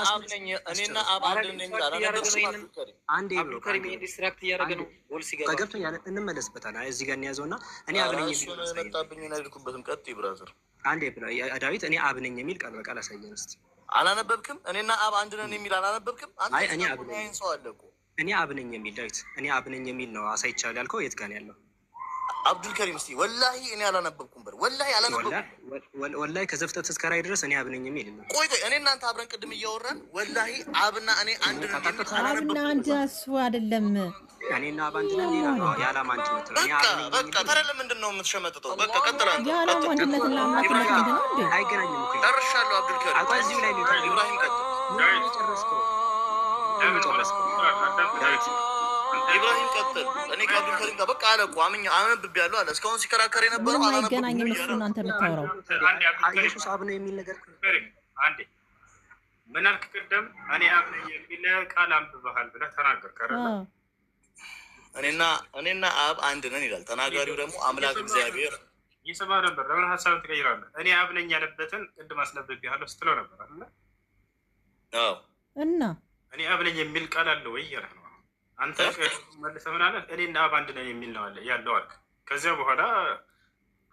አብ አንድ ነኝ አላነበብኩም።
አንዴ ብሎ ከሪም ዲስትራክት እያደረገ ነው። ወል ሲገባ ገብቶኛል። እንመለስበታለን። እዚህ ጋር እንያዘውና እኔ አብ ነኝ የሚል
መጣብኝ እና ልኩበትም ቀጥ ይብራዘር
አንዴ ብሎ ዳዊት እኔ አብ ነኝ የሚል ቃል በቃል አሳየን እስቲ።
አላነበብክም? እኔና አብ አንድ ነን የሚል አላነበብክም?
አይ እኔ አብ ነኝ ሰው አለ እኮ እኔ አብ ነኝ የሚል ዳዊት እኔ አብ ነኝ የሚል ነው አሳይቻለሁ ያልከው። የት ጋር ነው ያለው?
አብዱልከሪም እስቲ ወላሂ እኔ አላነበብኩም። ወላሂ አላነበብኩም።
ወላሂ ከዘፍጥረት እስከ ራዕይ ድረስ እኔ አብ ነኝ የሚል ነው።
ቆይ እኔ እናንተ አብረን ቅድም እያወራን ወላሂ አብና እኔ አንድ ነን የሚል
አብና አንድ እሱ አይደለም።
እኔና አብ አንድ ነን የዓላማ አንድነት ነው።
በቃ ታዲያ ለምንድን ነው የምትሸመጥጠው? በቃ ቀጥላለሁ።
የዓላማ አንድነትና አምላክነት ምንድን ነው እንዴ?
አይገናኝም እኮ
ጨርሻለሁ። አብዱልከሪም
እዚሁ ላይ ነው።
ኢብራሂም ቀጥል። ኢብራሂም ቀጥል። እኔ ከአብዱልከሪም ጋር በቃ አለ እኮ አንብቤያለሁ አለ። እስካሁን ሲከራከር የነበረው
ምንም አይገናኝም። እሱ እናንተ የምታወራው
ኢየሱስ አብ ነው የሚል ነገር
አንዴ ምን አልክ ቅድም? እኔ አብ ነኝ የሚል ቃል አንብበሃል ብለህ ተናገርክ አይደል?
እኔና አብ አንድ ነን ይላል። ተናጋሪው ደግሞ አምላክ እግዚአብሔር
ይሰማ ነበር። ለምን ሀሳብን ትቀይራለህ? እኔ አብ ነኝ ያለበትን ቅድም አስነብቤሃለሁ ስትለው ነበር አይደል?
አዎ።
እና
እኔ አብ ነኝ የሚል ቃል አለ ወይ እያለህ ነው አንተ። መልሰህ ምን አለ? እኔና አብ አንድ ነን የሚል ነው አለ ያለው አልክ። ከዚያ በኋላ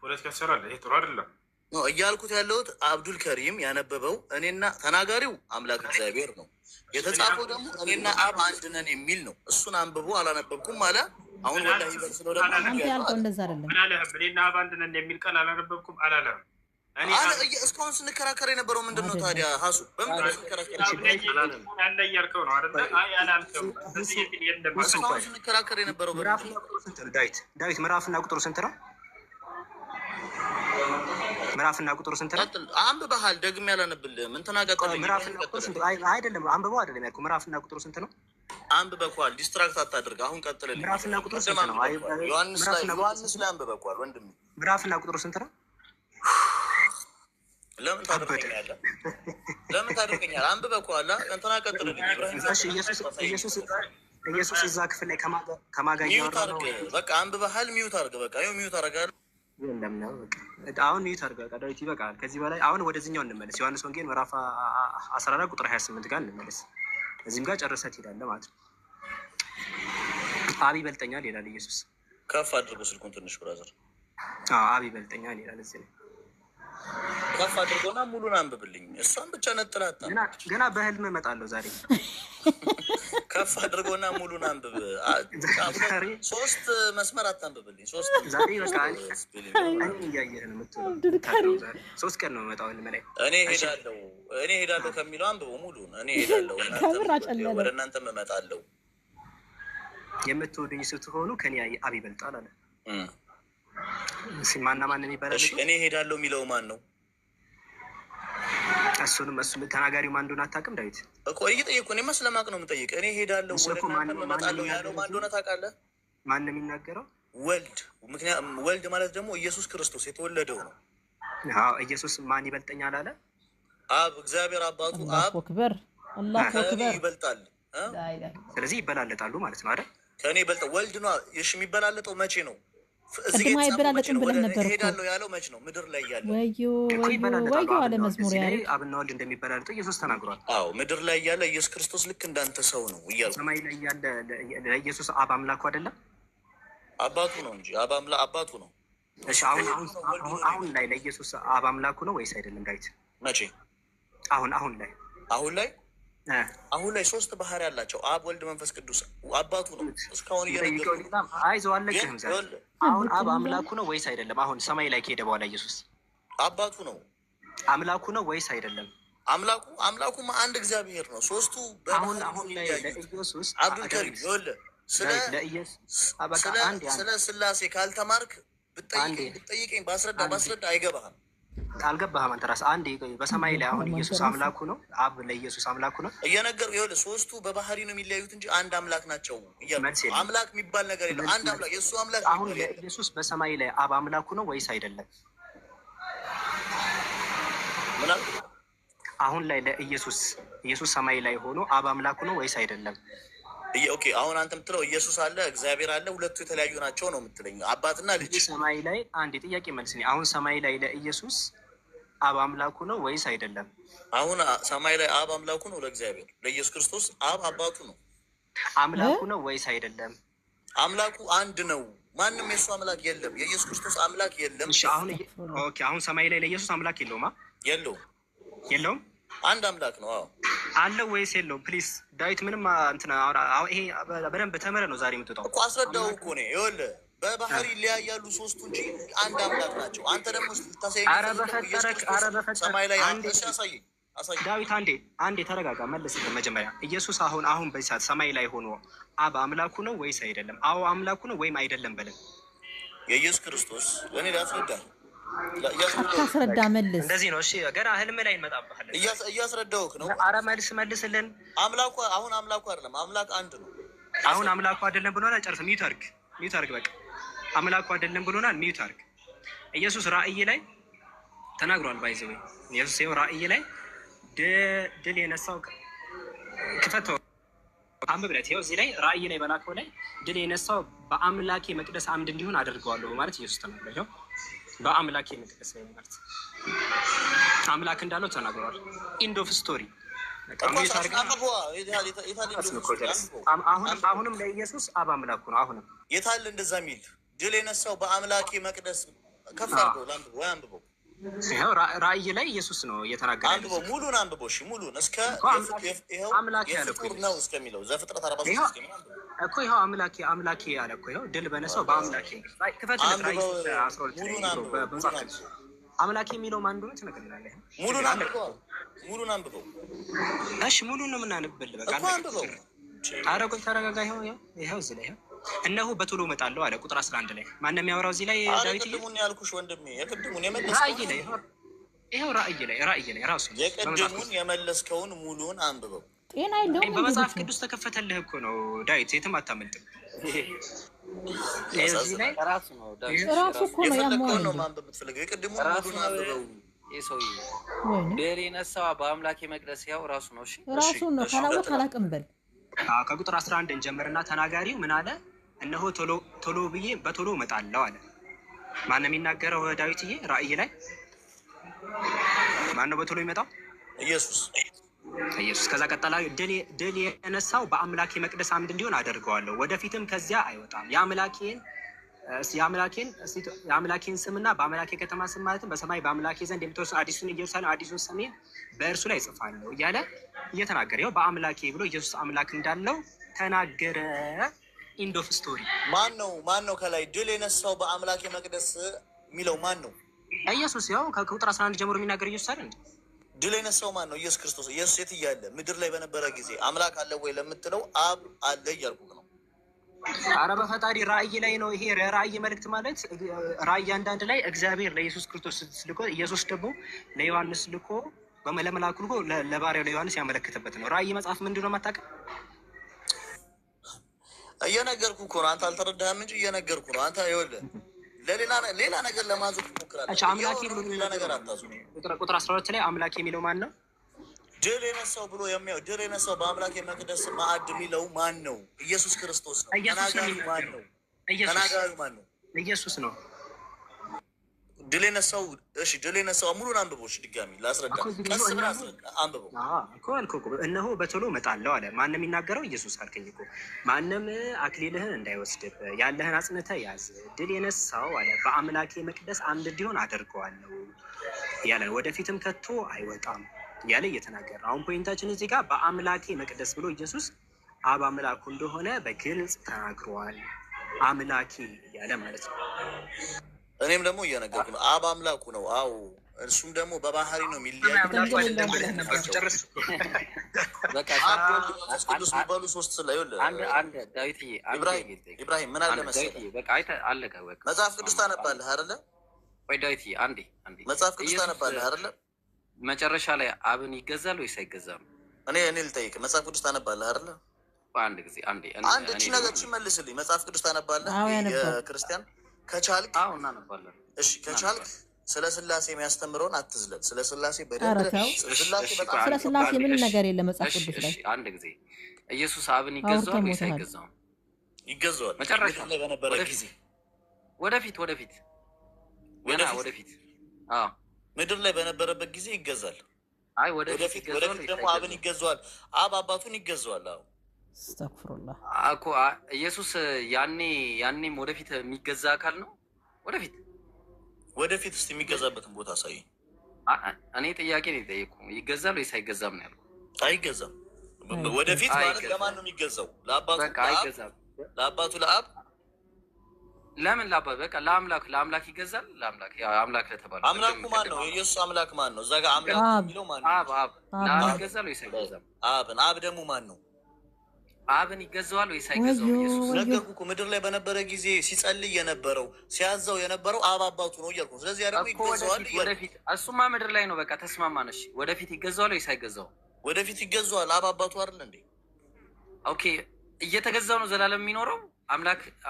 ፖለቲካ ትሰራለህ። ይሄ ጥሩ አይደለም
ነው እያልኩት ያለሁት። አብዱልከሪም ያነበበው እኔና ተናጋሪው አምላክ እግዚአብሔር ነው። የተጻፈው ደግሞ እኔና አብ አንድ ነን የሚል ነው። እሱን አንብቦ አላነበብኩም አለ። አሁን ወላሂ በስሎ ደግሞ
አንተ ያልከው እንደዛ አይደለም።
ምን አለህም? እኔና አብ አንድ ነን የሚል ቃል አላነበብኩም አላለህም።
እስካሁን ስንከራከር የነበረው ምንድን ነው ታዲያ? ሀሱ በምንድን ነው ስንከራከር
ያለ እያልከው ነው አይደለ? አይ አላልክም።
እስካሁን ስንከራከር የነበረው
ዳዊት ምዕራፍና ቁጥሩ ስንት ነው? ምዕራፍና ቁጥሩ ስንት ነው?
አንብበሃል። ደግሜ ያላነብልህም እንትና ቀጥል።
ምዕራፍና ቁጥሩ ስንት? አይደለም አንብበው አይደለም ያልኩህ። ምዕራፍና ቁጥሩ ስንት ነው?
አንብበኳል። ዲስትራክት አታድርግ። አሁን ቀጥልልኝ።
ምዕራፍና ቁጥሩ ስንት ነው?
ዮሐንስ ላይ አንብበኳል ወንድም።
ምዕራፍና ቁጥሩ ስንት ነው?
ለምን ታደርገኛለህ? አንብበኳል። እንትና ቀጥልልኝ።
ኢየሱስ እዛ ክፍል ላይ ከማጋ እያወራ ነው።
በቃ አንብበሃል፣ ሚዩት አድርገህ በቃ ይኸው ሚዩት አደርጋለሁ።
የለም ነው በቃ አሁን ሚዩት አድርገህ በቃ ዳዊት ይበቃል። ከዚህ በላይ አሁን ወደዚህኛው እንመለስ። ዮሐንስ ወንጌል ምዕራፍ 14 ቁጥር 28 ጋር እንመለስ። እዚህም ጋር ጨርሰት ይላል ማለት ነው። አብ ይበልጠኛል ይላል ኢየሱስ።
ከፍ አድርጎ ስልኩን ትንሽ ብራዘር።
አብ ይበልጠኛል ይላል እዚህ ላይ።
ከፍ አድርጎና ሙሉን አንብብልኝ። እሷን ብቻ ነጥላታ
ገና በህልም እመጣለሁ ዛሬ።
ከፍ አድርጎና ሙሉን አንብብ። 3 መስመር አታንብብልኝ። 3
ዛሬ በቃ እኔ እያየህ ነው የምትውለው። 3 ቀን ነው የምመጣው ህልም ላይ።
እኔ ሄዳለሁ ከሚለው አንብበው ሙሉን። እኔ ሄዳለሁ ወደ እናንተም እመጣለሁ።
የምትወዱኝ ስትሆኑ ከኔ አብ ይበልጣል አለ። ማና ማንም ይባላል።
እኔ ሄዳለሁ የሚለው ማን ነው?
እሱንም ተናጋሪው ማን እንደሆነ አታውቅም ዳዊት?
እኮ እየጠየኩ እኔማ ስለማቅ ነው የምጠይቅ። እኔ ሄዳለሁ ወደ እናንተ እመጣለሁ ያለው ማን እንደሆነ ታውቃለህ?
ማን ነው የሚናገረው?
ወልድ። ምክንያቱም ወልድ ማለት ደግሞ ኢየሱስ ክርስቶስ የተወለደው ነው።
ኢየሱስ ማን ይበልጠኛል አለ?
አብ፣ እግዚአብሔር አባቱ አብ ከእኔ ይበልጣል።
ስለዚህ ይበላለጣሉ ማለት ነው አይደል?
ከእኔ ይበልጣል። ወልድ ነው የሚበላለጠው። መቼ ነው?
ቅድም አይበላለጥም ብለህ ነበር እኮ።
ሄዳለሁ ያለው መች ነው? ምድር ላይ ያለ
ወዮ አለ መዝሙር ያለ
አብና ወልድ እንደሚበላለጡ ኢየሱስ ተናግሯል።
አዎ ምድር ላይ ያለ ኢየሱስ ክርስቶስ ልክ እንዳንተ ሰው ነው እያልኩ።
ሰማይ ላይ ያለ ለኢየሱስ አብ አምላኩ አይደለም?
አባቱ ነው እንጂ አባቱ ነው።
እሺ አሁን ላይ ለኢየሱስ አብ አምላኩ ነው ወይስ አይደለም ዳዊት?
መቼ? አሁን ላይ 3 ባህሪ ያላቸው አብ፣ ወልድ፣ መንፈስ ቅዱስ አባቱ ነው። እስካሁን
አይዞህ አለቅህም። አሁን አብ አምላኩ ነው ወይስ አይደለም? አሁን ሰማይ ላይ ከሄደ በኋላ ኢየሱስ
አባቱ ነው
አምላኩ ነው ወይስ አይደለም?
አምላኩማ አንድ እግዚአብሔር ነው። 3ቱ
አሁን ላይ ለኢየሱስ
አብዱልከሪም ይኸውልህ ስለ ስላሴ ካልተማርክ ብትጠይቀኝ ባስረዳ አይገባህም።
አልገባህም አንተ ራስህ። አንዴ በሰማይ ላይ አሁን ኢየሱስ አምላኩ ነው፣ አብ ለኢየሱስ አምላኩ ነው
እየነገርኩህ። ይኸውልህ 3ቱ በባህሪ ነው የሚለያዩት እንጂ አንድ አምላክ ናቸው። አምላክ የሚባል ነገር የለም። አንድ አምላክ የእሱ አምላክ።
አሁን ለኢየሱስ በሰማይ ላይ አብ አምላኩ ነው ወይስ አይደለም? አሁን ላይ ለኢየሱስ ሰማይ ላይ ሆኖ አብ አምላኩ ነው ወይስ አይደለም?
ኦኬ አሁን አንተ የምትለው ኢየሱስ አለ፣ እግዚአብሔር አለ፣ ሁለቱ የተለያዩ ናቸው ነው የምትለኝ? አባትና ልጅ
ሰማይ ላይ አንድ ጥያቄ መልስ ነው። አሁን ሰማይ ላይ ለኢየሱስ አብ አምላኩ ነው ወይስ አይደለም?
አሁን ሰማይ ላይ አብ አምላኩ ነው ለእግዚአብሔር። ለኢየሱስ ክርስቶስ አብ አባቱ ነው።
አምላኩ ነው ወይስ አይደለም?
አምላኩ አንድ ነው። ማንም የእሱ አምላክ የለም። የኢየሱስ ክርስቶስ አምላክ የለም።
አሁን ሰማይ ላይ ለኢየሱስ አምላክ የለውም? የለውም።
አንድ አምላክ ነው። አዎ
አለው ወይስ የለውም? ፕሊዝ ዳዊት ምንም እንትና ይሄ በደንብ ተምረህ ነው ዛሬ የምትወጣው
እኮ። አስረዳው እኮ ነው። ይኸውልህ በባህሪ ይለያያሉ 3ቱ እንጂ አንድ አምላክ ናቸው። አንተ ደግሞ ልታሳየኝ ሰማይ ላይ አሳየኝ።
ዳዊት አንዴ ተረጋጋ፣ መልስልህ መጀመሪያ። ኢየሱስ አሁን በዚህ ሰዓት ሰማይ ላይ ሆኖ አብ አምላኩ ነው ወይስ አይደለም? አዎ አምላኩ ነው ወይም አይደለም በለን።
የኢየሱስ ክርስቶስ እኔ ላስረዳ
አታስረዳ፣ መልስ።
እንደዚህ ነው። እሺ ገና ህልም ላይ እንመጣብሃለን።
እያስረዳሁህ ነው።
ኧረ መልስልን።
አምላኩ አይደለም፣ አምላክ አንድ ነው።
አሁን አምላኩ አይደለም ብሎናል። ጨርስ። ሚዩት አድርግ በቃ። አምላኩ አይደለም ብሎናል። ሚዩት አድርግ። ኢየሱስ ራእይ ላይ ተናግሯል። ባይዘው ኢየሱስ ይኸው ራእይ ላይ ድል የነሳው ክፈተው አንብብለት። ይኸው እዚህ ላይ ራእይ ላይ በላከው ላይ ድል የነሳው በአምላኬ መቅደስ አምድ እንዲሆን አደርገዋለሁ ማለት ኢየሱስ ተናግሯል። በአምላኬ መቅደስ ላይ ማለት አምላክ እንዳለው ተናግሯል። ኢንድ ኦፍ ስቶሪ። አሁንም ለኢየሱስ አብ አምላኩ ነው። አሁንም
የታለ እንደዛ የሚል ድል የነሳው በአምላኬ መቅደስ? ከፍ አድርገው ለአንብበው፣ አንብበው።
ይኸው ራእይ ላይ ኢየሱስ ነው እየተናገረ።
አንብበው፣ ሙሉን አንብበው። እሺ ሙሉን እስከ ይኸው የፍጡር ነው እስከሚለው ዘፍጥረት 43
እኮ ይኸው አምላኬ አለ እኮ። ይኸው ድል በነሳው በአምላኬ ክፈትለት። ራእይ 12 አምላኬ የሚለው ማን እንደሆነ ትነግረናለህ።
ሙሉን አንብበው።
እሺ ሙሉን ነው የምናነብልህ። በቃ አንብበው። ኧረ ቆይ ተረጋጋ። ይኸው እዚህ ላይ እነሆ በቶሎ እመጣለሁ አለ ቁጥር 11 ላይ። ማነው የሚያወራው እዚህ ላይ? ዳዊት
የቅድሙን ያልኩሽ ወንድሜ፣ የቅድሙን የመለስከውን
ራእይ ላይ ይኸው ራእይ ላይ ራሱ
የቅድሙን የመለስከውን ሙሉን አንብበው።
ጤና የለውም።
በመጽሐፍ ቅዱስ ተከፈተልህ እኮ ነው ዳዊት፣ የትም አታመልጥም። እዚህ ላይ
ራሱ ነው ዳዊት
ራሱ እኮ ነው ያመዋል
ነው ማንበብ የምትፈልገው። የቅድሙን ሙሉን አንብበው።
የሰውዬ ድል የነሳው በአምላኬ መቅደስ ያው ራሱ ነው። እሺ
ራሱ ነው። ካላወቅ አላውቅም በል
ከቁጥር 11 እንጀምርና ተናጋሪው ምን አለ? እነሆ ቶሎ ብዬ በቶሎ እመጣለሁ አለ። ማን ነው የሚናገረው? ዳዊትዬ ራእይ ላይ ማን ነው በቶሎ የሚመጣው?
ኢየሱስ።
ከዛ ቀጠላ ድል የነሳው በአምላኬ መቅደስ አምድ እንዲሆን አደርገዋለሁ፣ ወደፊትም ከዚያ አይወጣም። የአምላኬን ስምና በአምላኬ ከተማ ስም ማለትም በሰማይ በአምላኬ ዘንድ የምትወርሱ አዲሱን ኢየሩሳሌም አዲሱን ሰሜን በእርሱ ላይ እጽፋለሁ እያለ እየተናገረ ያው በአምላኬ ብሎ ኢየሱስ አምላክ እንዳለው ተናገረ። ኢንድ ኦፍ ስቶሪ።
ማን ነው ከላይ ድል የነሳው በአምላኬ መቅደስ የሚለው ማን ነው?
ኢየሱስ። ያው ከቁጥር 11 ጀምሮ የሚናገር ኢየሱስ አይደል?
ድል የነሳው ማን ነው? ኢየሱስ ክርስቶስ። ኢየሱስ የት እያለ ምድር ላይ በነበረ ጊዜ አምላክ አለ ወይ ለምትለው አብ አለ እያልኩ ነው።
አረ በፈጣሪ ራእይ ላይ ነው ይሄ ራእይ መልእክት ማለት ራእይ አንዳንድ ላይ እግዚአብሔር ለኢየሱስ ክርስቶስ ልኮ ኢየሱስ ደግሞ ለዮሐንስ ልኮ ለመላኩ ልኮ ለባሪያው ለዮሐንስ ያመለክተበት ነው። ራእይ መጽሐፍ ምንድን ነው የማታውቅም?
እየነገርኩ እኮ ነው። አንተ አልተረዳህም እንጂ እየነገርኩ ነው። አንተ ይኸውልህ ሌላ ነገር ለማዞር ትሞክራለህ።
አምላኬ ብሎ
ሌላ ነገር አታዙር።
ቁጥር 12 ላይ አምላኬ የሚለው ማን ነው?
ድል የነሳው ብሎ የሚያው ድል የነሳው በአምላኬ መቅደስ ማዕድ የሚለው ማን ነው? ኢየሱስ ክርስቶስ ነው። ተናጋሪው ማን ነው? ተናጋሪው ማን ነው?
ኢየሱስ ነው።
ድል የነሳው እሺ፣ ድል የነሳው ሙሉን አንብቦሽ ድጋሚ ላስረዳ። ቀስ ብለህ አስረዳ፣ አንብበው
እኮ አልኩህ እኮ። እነሆ በቶሎ እመጣለሁ አለ። ማንም የሚናገረው ኢየሱስ አልከኝ እኮ። ማንም አክሊልህን እንዳይወስድብህ ያለህን አጽንተህ ያዝ። ድል የነሳው አለ በአምላኬ መቅደስ አምድ እንዲሆን አደርገዋለሁ ያለ፣ ወደፊትም ከቶ አይወጣም ያለ እየተናገረ። አሁን ፖይንታችን እዚህ ጋር በአምላኬ መቅደስ ብሎ ኢየሱስ አብ አምላኩ እንደሆነ በግልጽ ተናግሯል። አምላኬ እያለ ማለት ነው።
እኔም ደግሞ እየነገርኩ ነው። አብ አምላኩ ነው። አዎ እሱም ደግሞ በባህሪ ነው የሚለያይ። ቅዱስ የሚባሉ ሶስት ስላ ኢብራሂም ምን አለ መሰለህ፣ መጽሐፍ ቅዱስ ታነባለህ አይደለ?
ወይ ዳዊት አንዴ
መጽሐፍ ቅዱስ ታነባለህ አይደለ?
መጨረሻ ላይ አብን ይገዛል ወይስ አይገዛም?
እኔ ልጠይቅ፣ መጽሐፍ ቅዱስ ታነባለህ አይደለ?
አንድ ጊዜ አንድ
እቺ ነገር መልስልኝ። መጽሐፍ ቅዱስ ታነባለህ? የክርስቲያን ከቻልክ
እናነባለን።
እሺ ከቻልክ ስለ ስላሴ የሚያስተምረውን አትዝለል። ስለ ስላሴ በደንብ
ስለ ስላሴ ምንም ነገር የለም መጽሐፍ ቅዱስ ላይ።
አንድ ጊዜ ኢየሱስ አብን ይገዛዋል ወይስ አይገዛውም?
ይገዛዋል።
መጨረሻ
ላይ በነበረ ጊዜ
ወደፊት አዎ
ምድር ላይ በነበረበት ጊዜ ይገዛል።
አይ ወደፊት
ደግሞ አብን ይገዛዋል። አብ አባቱን ይገዛዋል። አዎ
አስተግፍሩላህ
እኮ ኢየሱስ ያኔም ወደፊት የሚገዛ አካል ነው። ወደፊት
እስኪ የሚገዛበትን ቦታ አሳይ።
እኔ ጥያቄ ነው የጠየቁ። ይገዛል ወይስ አይገዛም ነው ያልኩት።
አይገዛም። ወደፊት ማለት ለማን ነው የሚገዛው? ለአባቱ ለአብ።
ለምን ለአባት? በቃ ለአምላክ ይገዛል። ለአምላክ ለተባለ
አምላኩ ማን ነው? የኢየሱስ አምላክ ማን ነው? እዛ ጋር አምላክ የሚለው ማን ነው?
አብ ለአብ ይገዛል ወይስ አይገዛም?
አብ ደግሞ ማን ነው?
አብን ይገዛዋል ወይስ አይገዛውም? ኢየሱስ
ነገርኩህ እኮ ምድር ላይ በነበረ ጊዜ ሲጸልይ የነበረው ሲያዛው የነበረው አብ አባቱ ነው እያልኩ። ስለዚህ ያደረጉ ይገዛዋል።
ወደፊት እሱማ ምድር ላይ ነው። በቃ ተስማማን። እሺ ወደፊት ይገዛዋል ወይስ አይገዛውም?
ወደፊት ይገዛዋል። አብ አባቱ አይደል እንዴ?
ኦኬ እየተገዛው ነው ዘላለም የሚኖረው።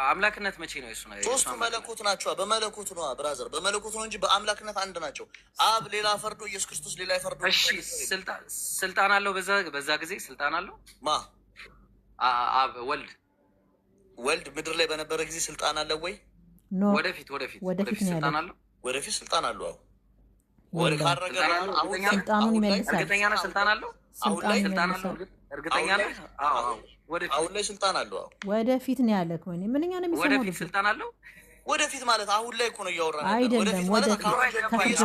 አምላክነት መቼ ነው? እሱ ነው
ሶስቱ መለኮት ናቸው። በመለኮት ነው ብራዘር፣ በመለኮት ነው እንጂ በአምላክነት አንድ ናቸው። አብ ሌላ ፈርዶ ኢየሱስ ክርስቶስ ሌላ ፈርዶ።
እሺ ስልጣን አለው በዛ ጊዜ ስልጣን አለው
ማ
አብ ወልድ
ምድር ላይ በነበረ ጊዜ ስልጣን አለው ወይ?
ወደፊት ስልጣን አለው።
ወደፊት ስልጣን አለው።
እርግጠኛ ነህ? ስልጣን አለው። እርግጠኛ ነህ?
አሁን ላይ ስልጣን አለው።
ወደፊት ነው ያለ ከሆነ ምንኛ ነው የሚሰማው?
ወደፊት ስልጣን አለው።
ወደፊት ማለት አሁን ላይ እኮ ነው እያወራን
አይደለም። ወደፊት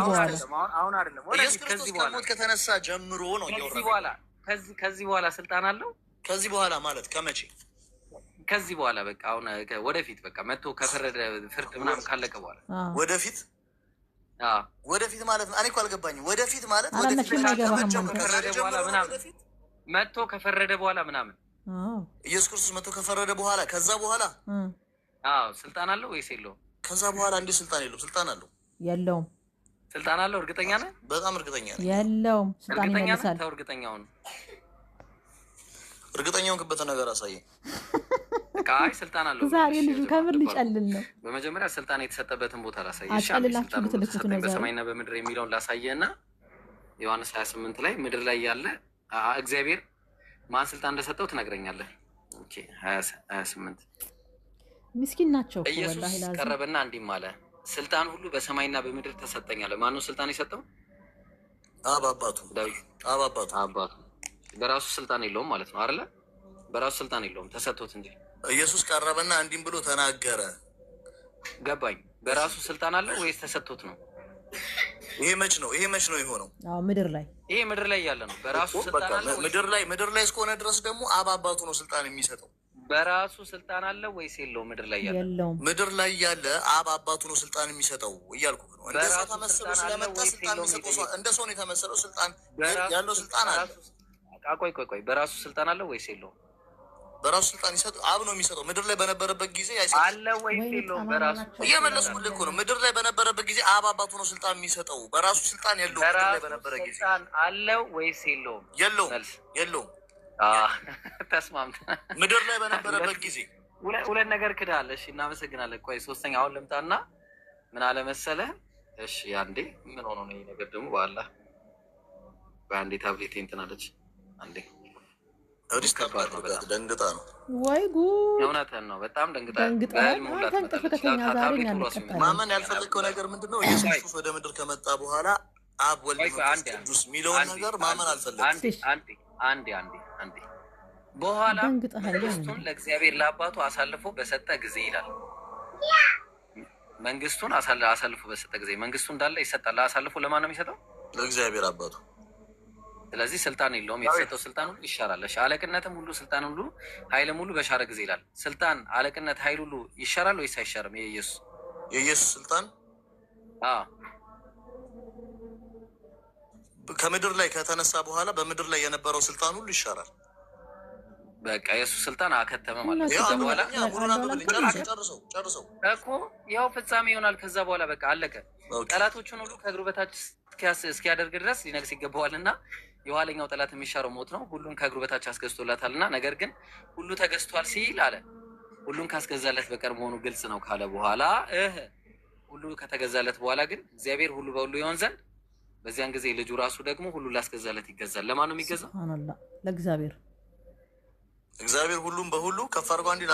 አሁን አይደለም።
ኢየሱስ ክርስቶስ ከሞት ከተነሳ ጀምሮ ነው እያወራን።
ከዚህ በኋላ ስልጣን አለው።
ከዚህ በኋላ ማለት ከመቼ?
ከዚህ በኋላ በቃ አሁን ወደፊት በቃ መጥቶ ከፈረደ ፍርድ ምናምን ካለቀ በኋላ
ወደፊት ማለት እኔ እኮ አልገባኝም። ወደፊት ማለት
መጥቶ ከፈረደ በኋላ ምናምን
ኢየሱስ ክርስቶስ መጥቶ ከፈረደ በኋላ ከዛ በኋላ
ስልጣን አለው ወይስ የለውም?
ከዛ በኋላ እንዲህ ስልጣን የለውም። ስልጣን አለው
የለውም?
ስልጣን አለው። እርግጠኛ ነህ?
በጣም እርግጠኛ ነኝ።
የለውም። ስልጣን ይመልሳል።
ተው እርግጠኛውን
ክበተ ነገር አሳየኝ።
አይ ስልጣን አለው።
ዛሬ ልጁ ከምር ሊጨልል ነው።
በመጀመሪያ ስልጣን የተሰጠበትን ቦታ ላሳየህ።
አጨልላችሁ ልትልኩት ነው።
በሰማይና በምድር የሚለውን ላሳየህና ዮሐንስ 28 ላይ ምድር ላይ ያለ እግዚአብሔር ማን ስልጣን እንደሰጠው ትነግረኛለህ። ኦኬ 28
ምስኪን ናቸው።
ኢየሱስ ቀረበና እንዲህም አለ፣ ስልጣን ሁሉ በሰማይና በምድር ተሰጠኛል። ማነው ስልጣን የሰጠው?
አብ አባቱ።
አባቱ በራሱ ስልጣን የለውም ማለት ነው አይደለ? በራሱ ስልጣን የለውም ተሰጥቶት እንጂ።
ኢየሱስ ቀረበና እንዲህም ብሎ ተናገረ።
ገባኝ። በራሱ ስልጣን አለ ወይስ ተሰጥቶት ነው?
ይሄ መች ነው የሆነው?
አዎ ምድር ላይ
ይሄ ምድር ላይ ያለ ነው። በራሱ ስልጣን አለ
ምድር ላይ እስከሆነ ድረስ ደግሞ አብ አባቱ ነው ስልጣን የሚሰጠው።
በራሱ ስልጣን አለ ወይስ የለውም? ምድር ላይ ያለ
ምድር ላይ ያለ አብ አባቱ ነው ስልጣን የሚሰጠው እያልኩ ነው። እንደ ሰው ተመስሎ ስለመጣ ስልጣን የሚሰጠው እንደ ሰው ነው የተመሰለው። ስልጣን ያለው ስልጣን አለ።
ቆይ በራሱ ስልጣን አለ ወይስ የለውም?
በራሱ ስልጣን ይሰጥ አብ ነው የሚሰጠው። ምድር ላይ በነበረበት ጊዜ
አለ ወይስ የለውም? በራሱ
እየመለስኩልህ እኮ ነው። ምድር ላይ በነበረበት ጊዜ አብ አባቱ ነው ስልጣን የሚሰጠው። በራሱ ስልጣን የለውም። ምድር ላይ በነበረ ጊዜ
ስልጣን አለ ወይስ የለውም?
የለውም።
ተስማምተን
ምድር ላይ በነበረበት ጊዜ
ሁለት ነገር ክዳለ። እሺ እናመሰግናለን። ቆይ ሶስተኛ አሁን ልምጣና ምን አለ መሰለህ? እሺ አንዴ ምን ሆኖ ነው ይሄ ነገር ደግሞ በአላህ በአንዴ ታብሌት እንትን አለች። አንዴ
ደንግጣ ነው
ወይ ጉድ!
እውነትህን ነው። በጣም ደንግጣ
ማመን ያልፈለግከው ነገር ምንድን ነው? ኢየሱስ ክርስቶስ ወደ ምድር ከመጣ በኋላ አብ ወልድ መንፈስ ቅዱስ የሚለውን ነገር ማመን አልፈለግም።
አንዴ በኋላ መንግስቱን ለእግዚአብሔር ለአባቱ አሳልፎ በሰጠ ጊዜ ይላል። መንግስቱን አሳልፎ በሰጠ ጊዜ መንግስቱ እንዳለ ይሰጣል። አሳልፎ ለማን ነው የሚሰጠው?
ለእግዚአብሔር አባቱ።
ስለዚህ ስልጣን የለውም። የተሰጠው ስልጣን ሁሉ ይሻራል። አለቅነትም ሁሉ ስልጣን ሁሉ ኃይልም ሁሉ በሻረ ጊዜ ይላል። ስልጣን፣ አለቅነት፣ ኃይል ሁሉ ይሻራል ወይስ አይሻርም?
የኢየሱስ ስልጣን ከምድር ላይ ከተነሳ በኋላ በምድር ላይ የነበረው ስልጣን ሁሉ ይሻራል።
በቃ የሱ ስልጣን አከተመ ማለት ነው። ከዛ በኋላ
ጨርሰው
እኮ ያው ፍጻሜ ይሆናል። ከዛ በኋላ በቃ አለቀ። ጠላቶቹን ሁሉ ከእግሩ በታች እስኪያደርግ ድረስ ሊነግስ ይገባዋልና የኋለኛው ጠላት የሚሻረው ሞት ነው። ሁሉን ከእግሩ በታች አስገዝቶላታልና፣ ነገር ግን ሁሉ ተገዝቷል ሲል አለ ሁሉን ካስገዛለት በቀር መሆኑ ግልጽ ነው ካለ በኋላ ሁሉ ከተገዛለት በኋላ ግን እግዚአብሔር ሁሉ በሁሉ ይሆን ዘንድ በዚያን ጊዜ ልጁ ራሱ ደግሞ ሁሉ ላስገዛለት ይገዛል። ለማን ነው የሚገዛው?
ሱብሃንአላህ ለእግዚአብሔር።
እግዚአብሔር ሁሉም በሁሉ ከፍ አድርጎ አንዴ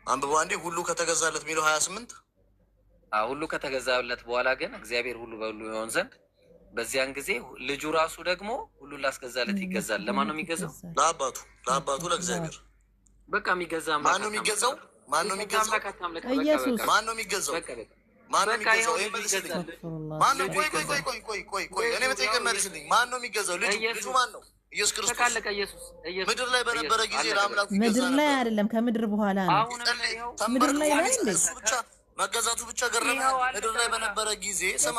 አንብቦ አንዴ ሁሉ ከተገዛለት የሚለው 28
ሁሉ ከተገዛለት በኋላ ግን እግዚአብሔር ሁሉ በሁሉ ይሆን ዘንድ በዚያን ጊዜ ልጁ ራሱ ደግሞ ሁሉ ላስገዛለት ይገዛል። ለማን ነው የሚገዛው?
ለአባቱ ለእግዚአብሔር።
በቃ የሚገዛ
ማን ነው የሚገዛው?
ኢየሱስ።
ማን ነው የሚገዛው? ማን ነው የሚገዛው? ማን ነው? ቆይ እኔ በጠይቀህ መልስልኝ። ማን ነው የሚገዛው? ልጁ ማን ነው? ኢየሱስ ክርስቶስ። ምድር ላይ በነበረ ጊዜ ለአምላኩ ይገዛ ነበር።
ምድር ላይ አይደለም፣ ከምድር በኋላ ነው። ምድር ላይ
እሱ ብቻ መገዛቱ ብቻ ገረመ። ምድር ላይ በነበረ ጊዜ ስማ፣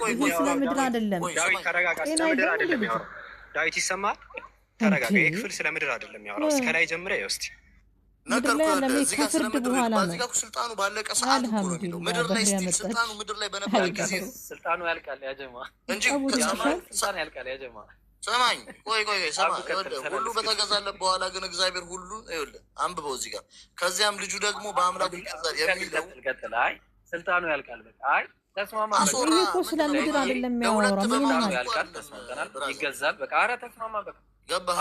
ቆይ
ስለ ምድር አይደለም።
ዳዊት ተረጋጋ። ስለ ምድር አይደለም ያወራው። ዳዊት ይሰማል? ተረጋጋ። ይሄ ክፍል ስለ ምድር አይደለም ያወራው። እስከ ላይ ጀምረ ይወስድ
ምድር ላይ ያለ ከፍርድ በኋላ ነው።
እዚህ ጋር ስልጣኑ ባለቀ ሰዓት እኮ ነው የሚለው። ምድር ላይ ስቲል ስልጣኑ ምድር ላይ በነበረ ጊዜ
ስልጣኑ ያልቃል ያጀማ እንጂ ስልጣኑ ያልቃል ያጀማ።
ሰማኝ፣ ቆይ ሰማ። ሁሉ በተገዛለት በኋላ ግን እግዚአብሔር ሁሉን ይኸውልህ፣ አንብበው እዚህ ጋር። ከዚያም ልጁ ደግሞ በአምላኩ ይገዛል የሚለው
ስልጣኑ ያልቃል። በቃ አይ ተስማማ።
ይሄ እኮ ስለ ምድር አይደለም የሚያወራው። ምን ነው
ያልቃል? ተስማምተናል። ይገዛል። በቃ ኧረ ተስማማ። በቃ
ገባህ?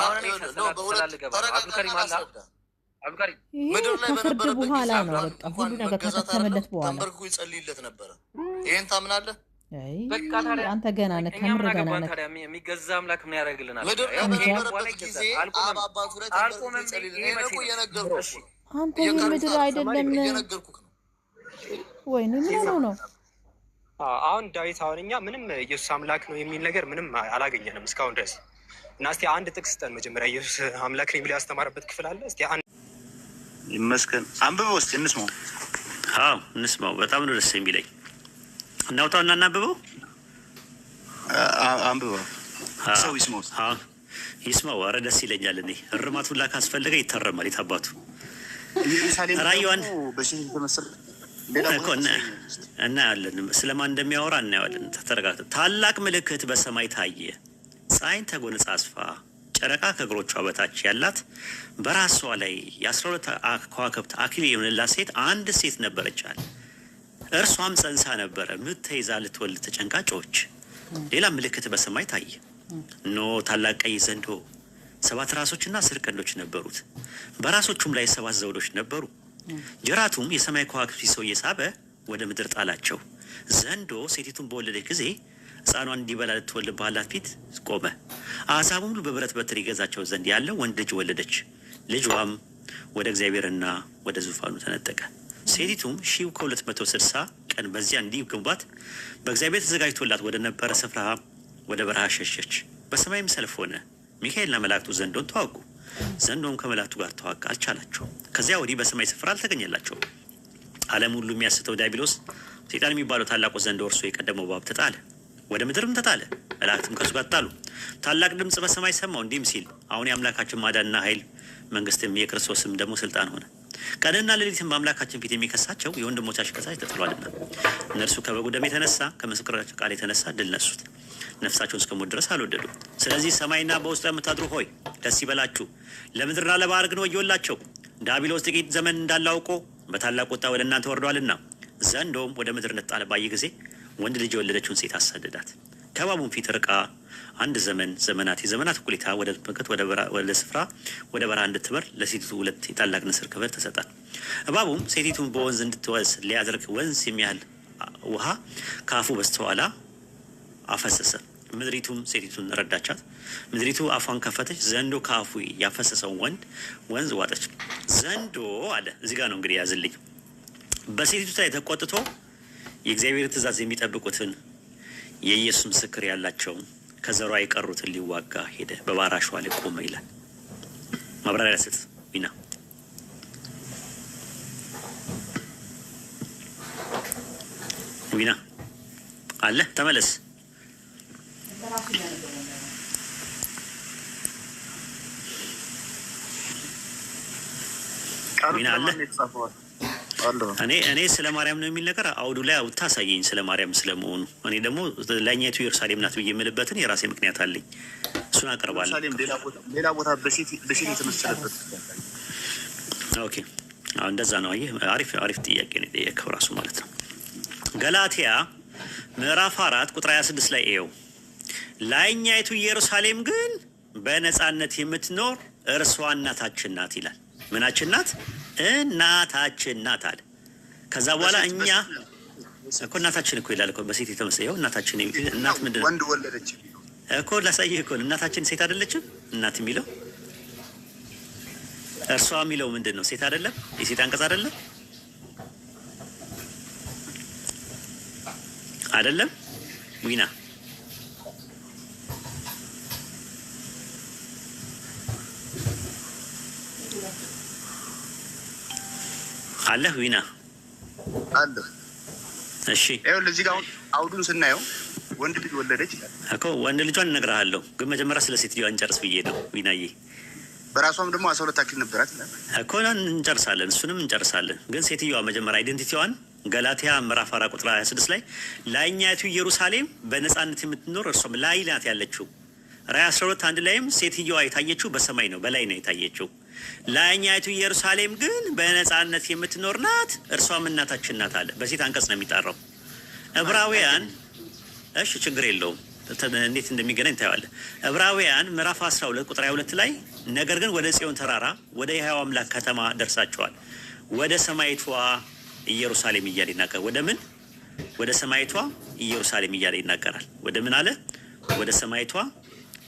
አብጋሪ
ምድር ላይ
ከፍርድ በኋላ ነው። በቃ ሁሉ ነገር ከተከተመለት በኋላ
ተንበርክኮ ይጸልይለት ነበረ። ይሄን ታምናለህ?
በቃ ታዲያ
አንተ ገና ነህ፣ ከምር ገና ነህ።
ታዲያ የሚገዛ አምላክ ምን ያደርግልናል?
ምድር ላይ በነበረበት ጊዜ አባቱ ላይ ተንበርክኮ ይጸልይለት። ይሄን እኮ እየነገርኩህ ነው።
አንተ ይሄ ምድር አይደለም
እየነገርኩህ ነው።
ወይ ምን ነው?
አሁን ዳዊት አሁን እኛ ምንም ኢየሱስ አምላክ ነው የሚል ነገር ምንም አላገኘንም እስካሁን ድረስ። እና እስቲ አንድ ጥቅስ ስጠን መጀመሪያ። ኢየሱስ አምላክ ነው የሚለው ያስተማረበት ክፍል አለ? እስቲ
ይመስገን አንብበው እስቲ እንስማው። አዎ እንስማው። በጣም ነው ደስ የሚለኝ። እናውጣውና እናንብበው።
አንብበው ሰው ይስማው።
አዎ ይስማው። ኧረ ደስ ይለኛል። እኔ እርማት ሁላ ካስፈለገ ይተረማል። የታባቱ ራእዩን እናያለን። ስለማን እንደሚያወራ እናየዋለን። ተረጋግተን። ታላቅ ምልክት በሰማይ ታየ። ፀሐይን ተጎናጽፋ ጨረቃ ከእግሮቿ በታች ያላት በራሷ ላይ የ12 ከዋክብት አክሊል የሆነላት ሴት አንድ ሴት ነበረች አለ። እርሷም ጸንሳ ነበረ፣ ምጥ ተይዛ ልትወልድ ተጨንቃ ጮኸች። ሌላ ምልክት በሰማይ ታየ።
ኖ ታላቅ ቀይ ዘንዶ 7 ራሶችና 10 ቀንዶች ነበሩት፣ በራሶቹም ላይ 7 ዘውዶች ነበሩ። ጅራቱም የሰማይ ከዋክብት ይዞ እየሳበ ወደ ምድር ጣላቸው። ዘንዶ ሴቲቱን በወለደች ጊዜ ሕፃኗን እንዲበላ ልትወልድ ባላት ፊት ቆመ። አሕዛብም ሁሉ በብረት በትር ይገዛቸው ዘንድ ያለው ወንድ ልጅ ወለደች። ልጇም ወደ እግዚአብሔርና ወደ ዙፋኑ ተነጠቀ። ሴቲቱም 1260 ቀን በዚያ እንዲገቡባት በእግዚአብሔር ተዘጋጅቶላት ወደ ነበረ ስፍራ ወደ በረሃ ሸሸች። በሰማይም ሰልፍ ሆነ። ሚካኤልና መላእክቱ ዘንዶን ተዋጉ። ዘንዶም ከመላእክቱ ጋር ተዋጋ፣ አልቻላቸውም። ከዚያ ወዲህ በሰማይ ስፍራ አልተገኘላቸውም። ዓለም ሁሉ የሚያስተው ዲያብሎስ ሰይጣን የሚባለው ታላቁ ዘንዶ እርሱ የቀደመው እባብ ተጣለ፣ ወደ ምድርም ተጣለ። መላእክትም ከሱ ጋር ተጣሉ። ታላቅ ድምፅ በሰማይ ሰማው እንዲህም ሲል፣ አሁን የአምላካችን ማዳንና ኃይል መንግስትም የክርስቶስም ደግሞ ስልጣን ሆነ። ቀንና ሌሊትም በአምላካችን ፊት የሚከሳቸው የወንድሞቻችን ከሳሽ ተጥሏልና እነርሱ ከበጉ ደም የተነሳ ከምስክራቸው ቃል የተነሳ ድል ነሱት፣ ነፍሳቸውን እስከ ሞት ድረስ አልወደዱ። ስለዚህ ሰማይና በውስጡ የምታድሩ ሆይ ደስ ይበላችሁ፣ ለምድርና ለባህር ግን ወዮላቸው። ዲያብሎስ ጥቂት ዘመን እንዳላውቆ በታላቅ ቁጣ ወደ እናንተ ወርዷልና። ዘንዶም ወደ ምድር እንደተጣለ ባየ ጊዜ ወንድ ልጅ የወለደችውን ሴት አሳደዳት። ከእባቡም ፊት ርቃ አንድ ዘመናት የዘመናት እኩሌታ ወደ ስፍራ ወደ በረሃ እንድትበር ለሴቲቱ 2 የታላቅ ንስር ክብር ተሰጣት። እባቡም ሴቲቱን በወንዝ እንድትወስድ ሊያደርግ ወንዝ የሚያህል ውሃ ከአፉ በስተኋላ አፈሰሰ። ምድሪቱም ሴቲቱን ረዳቻት። ምድሪቱ አፏን ከፈተች፣ ዘንዶ ከአፉ ያፈሰሰውን ወንዝ ዋጠች። ዘንዶ አለ እዚህ ጋር ነው እንግዲህ ያዝልኝ። በሴቲቱ ላይ ተቆጥቶ የእግዚአብሔር ትእዛዝ የሚጠብቁትን የኢየሱስ ምስክር ያላቸውን ከዘሯ የቀሩትን ሊዋጋ ሄደ፣ በባሕር አሸዋ ላይ ቆመ ይላል። ማብራሪያ ስጥ ቢና። ቢና አለ ተመለስ። ቢና አለ። እኔ ስለ ማርያም ነው የሚል ነገር አውዱ ላይ አውታሳየኝ፣ ስለ ማርያም ስለመሆኑ። እኔ ደግሞ ላይኛይቱ ኢየሩሳሌም ናት ብዬ የምልበትን የራሴ ምክንያት አለኝ፣ እሱን አቀርባለሁ።
ሌላ ቦታ በሴት የተመሰለበት።
ኦኬ አሁን እንደዛ ነው። አሪፍ ጥያቄ ነው የጠየቀው ራሱ ማለት ነው። ገላትያ ምዕራፍ 4 ቁጥር 26 ላይ ይኸው ላይኛይቱ ኢየሩሳሌም ግን በነፃነት የምትኖር እርሷ እናታችን ናት ይላል። ምናችን ናት? እናታችን ናት አለ። ከዛ በኋላ እኛ እኮ እናታችን እኮ ይላል እኮ በሴት የተመሰየው እናታችን። እናት ምንድን ነው?
ወንድ ወለደች
እኮ ላሳይህ እኮ እናታችን ሴት አይደለችም? እናት የሚለው እርሷ የሚለው ምንድን ነው? ሴት አይደለም? የሴት አንቀጽ አይደለም? አይደለም ዊና አለ ዊና
አለ።
እሺ
ይኸውልህ እዚህ ጋር አውዱን ስናየው ወንድ ልጅ ወለደች ይላል
እኮ። ወንድ ልጇን እነግርሃለሁ፣ ግን መጀመሪያ ስለ ሴትዮዋ እንጨርስ ብዬ ነው ዊናዬ።
በራሷም ደግሞ 12 አክሊል ነበራት ይላል
እኮ። እንጨርሳለን፣ እሱንም እንጨርሳለን። ግን ሴትዮዋ መጀመሪያ አይደንቲቲዋን ገላትያ ምዕራፍ 4 ቁጥር 26 ላይ ላይኛይቱ ኢየሩሳሌም በነፃነት የምትኖር እርሷም ላይ ናት ያለችው። ራዕይ 12 1 ላይም ሴትዮዋ የታየችው በሰማይ ነው፣ በላይ ነው የታየችው። ላይኛይቱ ኢየሩሳሌም ግን በነፃነት የምትኖር ናት፣ እርሷም እናታችን ናት አለ። በሴት አንቀጽ ነው የሚጠራው። ዕብራውያን እሺ ችግር የለውም፣ እንዴት እንደሚገናኝ ታየዋለህ። ዕብራውያን ምዕራፍ 12 ቁጥር 22 ላይ ነገር ግን ወደ ጽዮን ተራራ ወደ የሕያው አምላክ ከተማ ደርሳቸዋል፣ ወደ ሰማይቷ ኢየሩሳሌም እያለ ይናገራል። ወደ ምን? ወደ ሰማይቷ ኢየሩሳሌም እያለ ይናገራል። ወደ ምን አለ? ወደ ሰማይቷ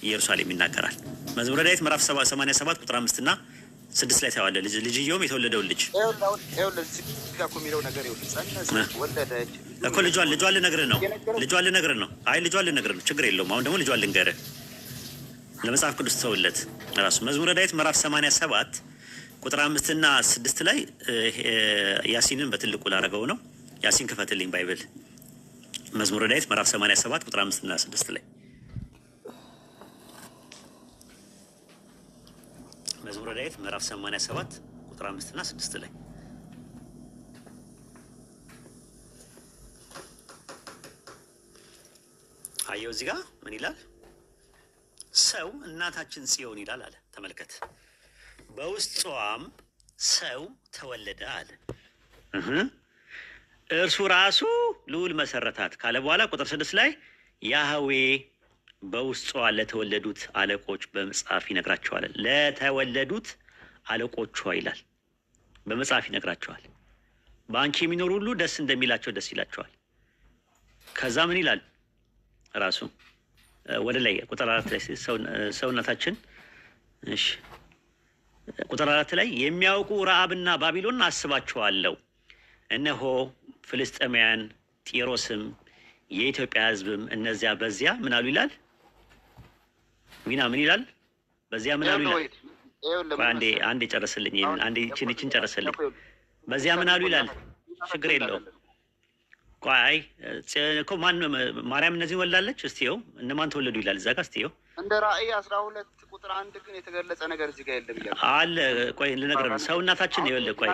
ኢየሩሳሌም ይናገራል። መዝሙረ ዳዊት ምዕራፍ 87 ቁጥር 5 እና 6 ላይ ታየዋለህ። ልጅየውም የተወለደውን ልጅ እኮ ልጇን ልነግርህ ነው። አይ ልጇን ልነግርህ ነው። ችግር የለውም። አሁን ደግሞ ልጇን ልንገርህ። ለመጽሐፍ ቅዱስ ተውለት ራሱ መዝሙረ ዳዊት ምዕራፍ 87 ቁጥር 5 እና 6 ላይ ያሲንን በትልቁ ላደረገው ነው። ያሲን ክፈትልኝ ባይብል። መዝሙረ ዳዊት ምዕራፍ 87 ቁጥር 5 እና 6 ላይ መዝሙረ ዳዊት ምዕራፍ 87 ቁጥር 5 እና 6 ላይ አየው። እዚህ ጋር ምን ይላል? ሰው እናታችን ጽዮን ይላል አለ። ተመልከት። በውስጧም ሰው ተወለደ አለ። እርሱ ራሱ ልዑል መሰረታት ካለ በኋላ ቁጥር 6 ላይ ያህዌ በውስጧ ለተወለዱት አለቆች በመጽሐፍ ይነግራቸዋል። ለተወለዱት አለቆቿ ይላል፣ በመጽሐፍ ይነግራቸዋል። በአንቺ የሚኖሩ ሁሉ ደስ እንደሚላቸው ደስ ይላቸዋል። ከዛ ምን ይላል ራሱ ወደ ላይ ቁጥር 4 ላይ ሰውነታችን እሺ ቁጥር 4 ላይ የሚያውቁ ረዓብና ባቢሎን አስባቸዋለሁ። እነሆ ፍልስጤማውያን ጢሮስም የኢትዮጵያ ሕዝብም እነዚያ በዚያ ምን አሉ ይላል። ዊና ምን ይላል? በዚያ ምን አሉ ይላል። አንዴ ጨርስልኝ፣ አንዴ ይችን ጨርስልኝ። በዚያ ምን አሉ ይላል። ችግር የለውም። ቆይ እኮ ማን ማርያም እነዚህ ወላለች? እስቲ ይኸው እነማን ተወለዱ ይላል እዛ ጋር። እስቲ ይኸው
እንደ ራእይ 12 ቁጥር 1 ግን የተገለጸ ነገር እዚህ ጋር የለም ይላል
አለ። ቆይ ልነግርህ ነው። ሰው እናታችን ይኸውልህ፣ ቆይ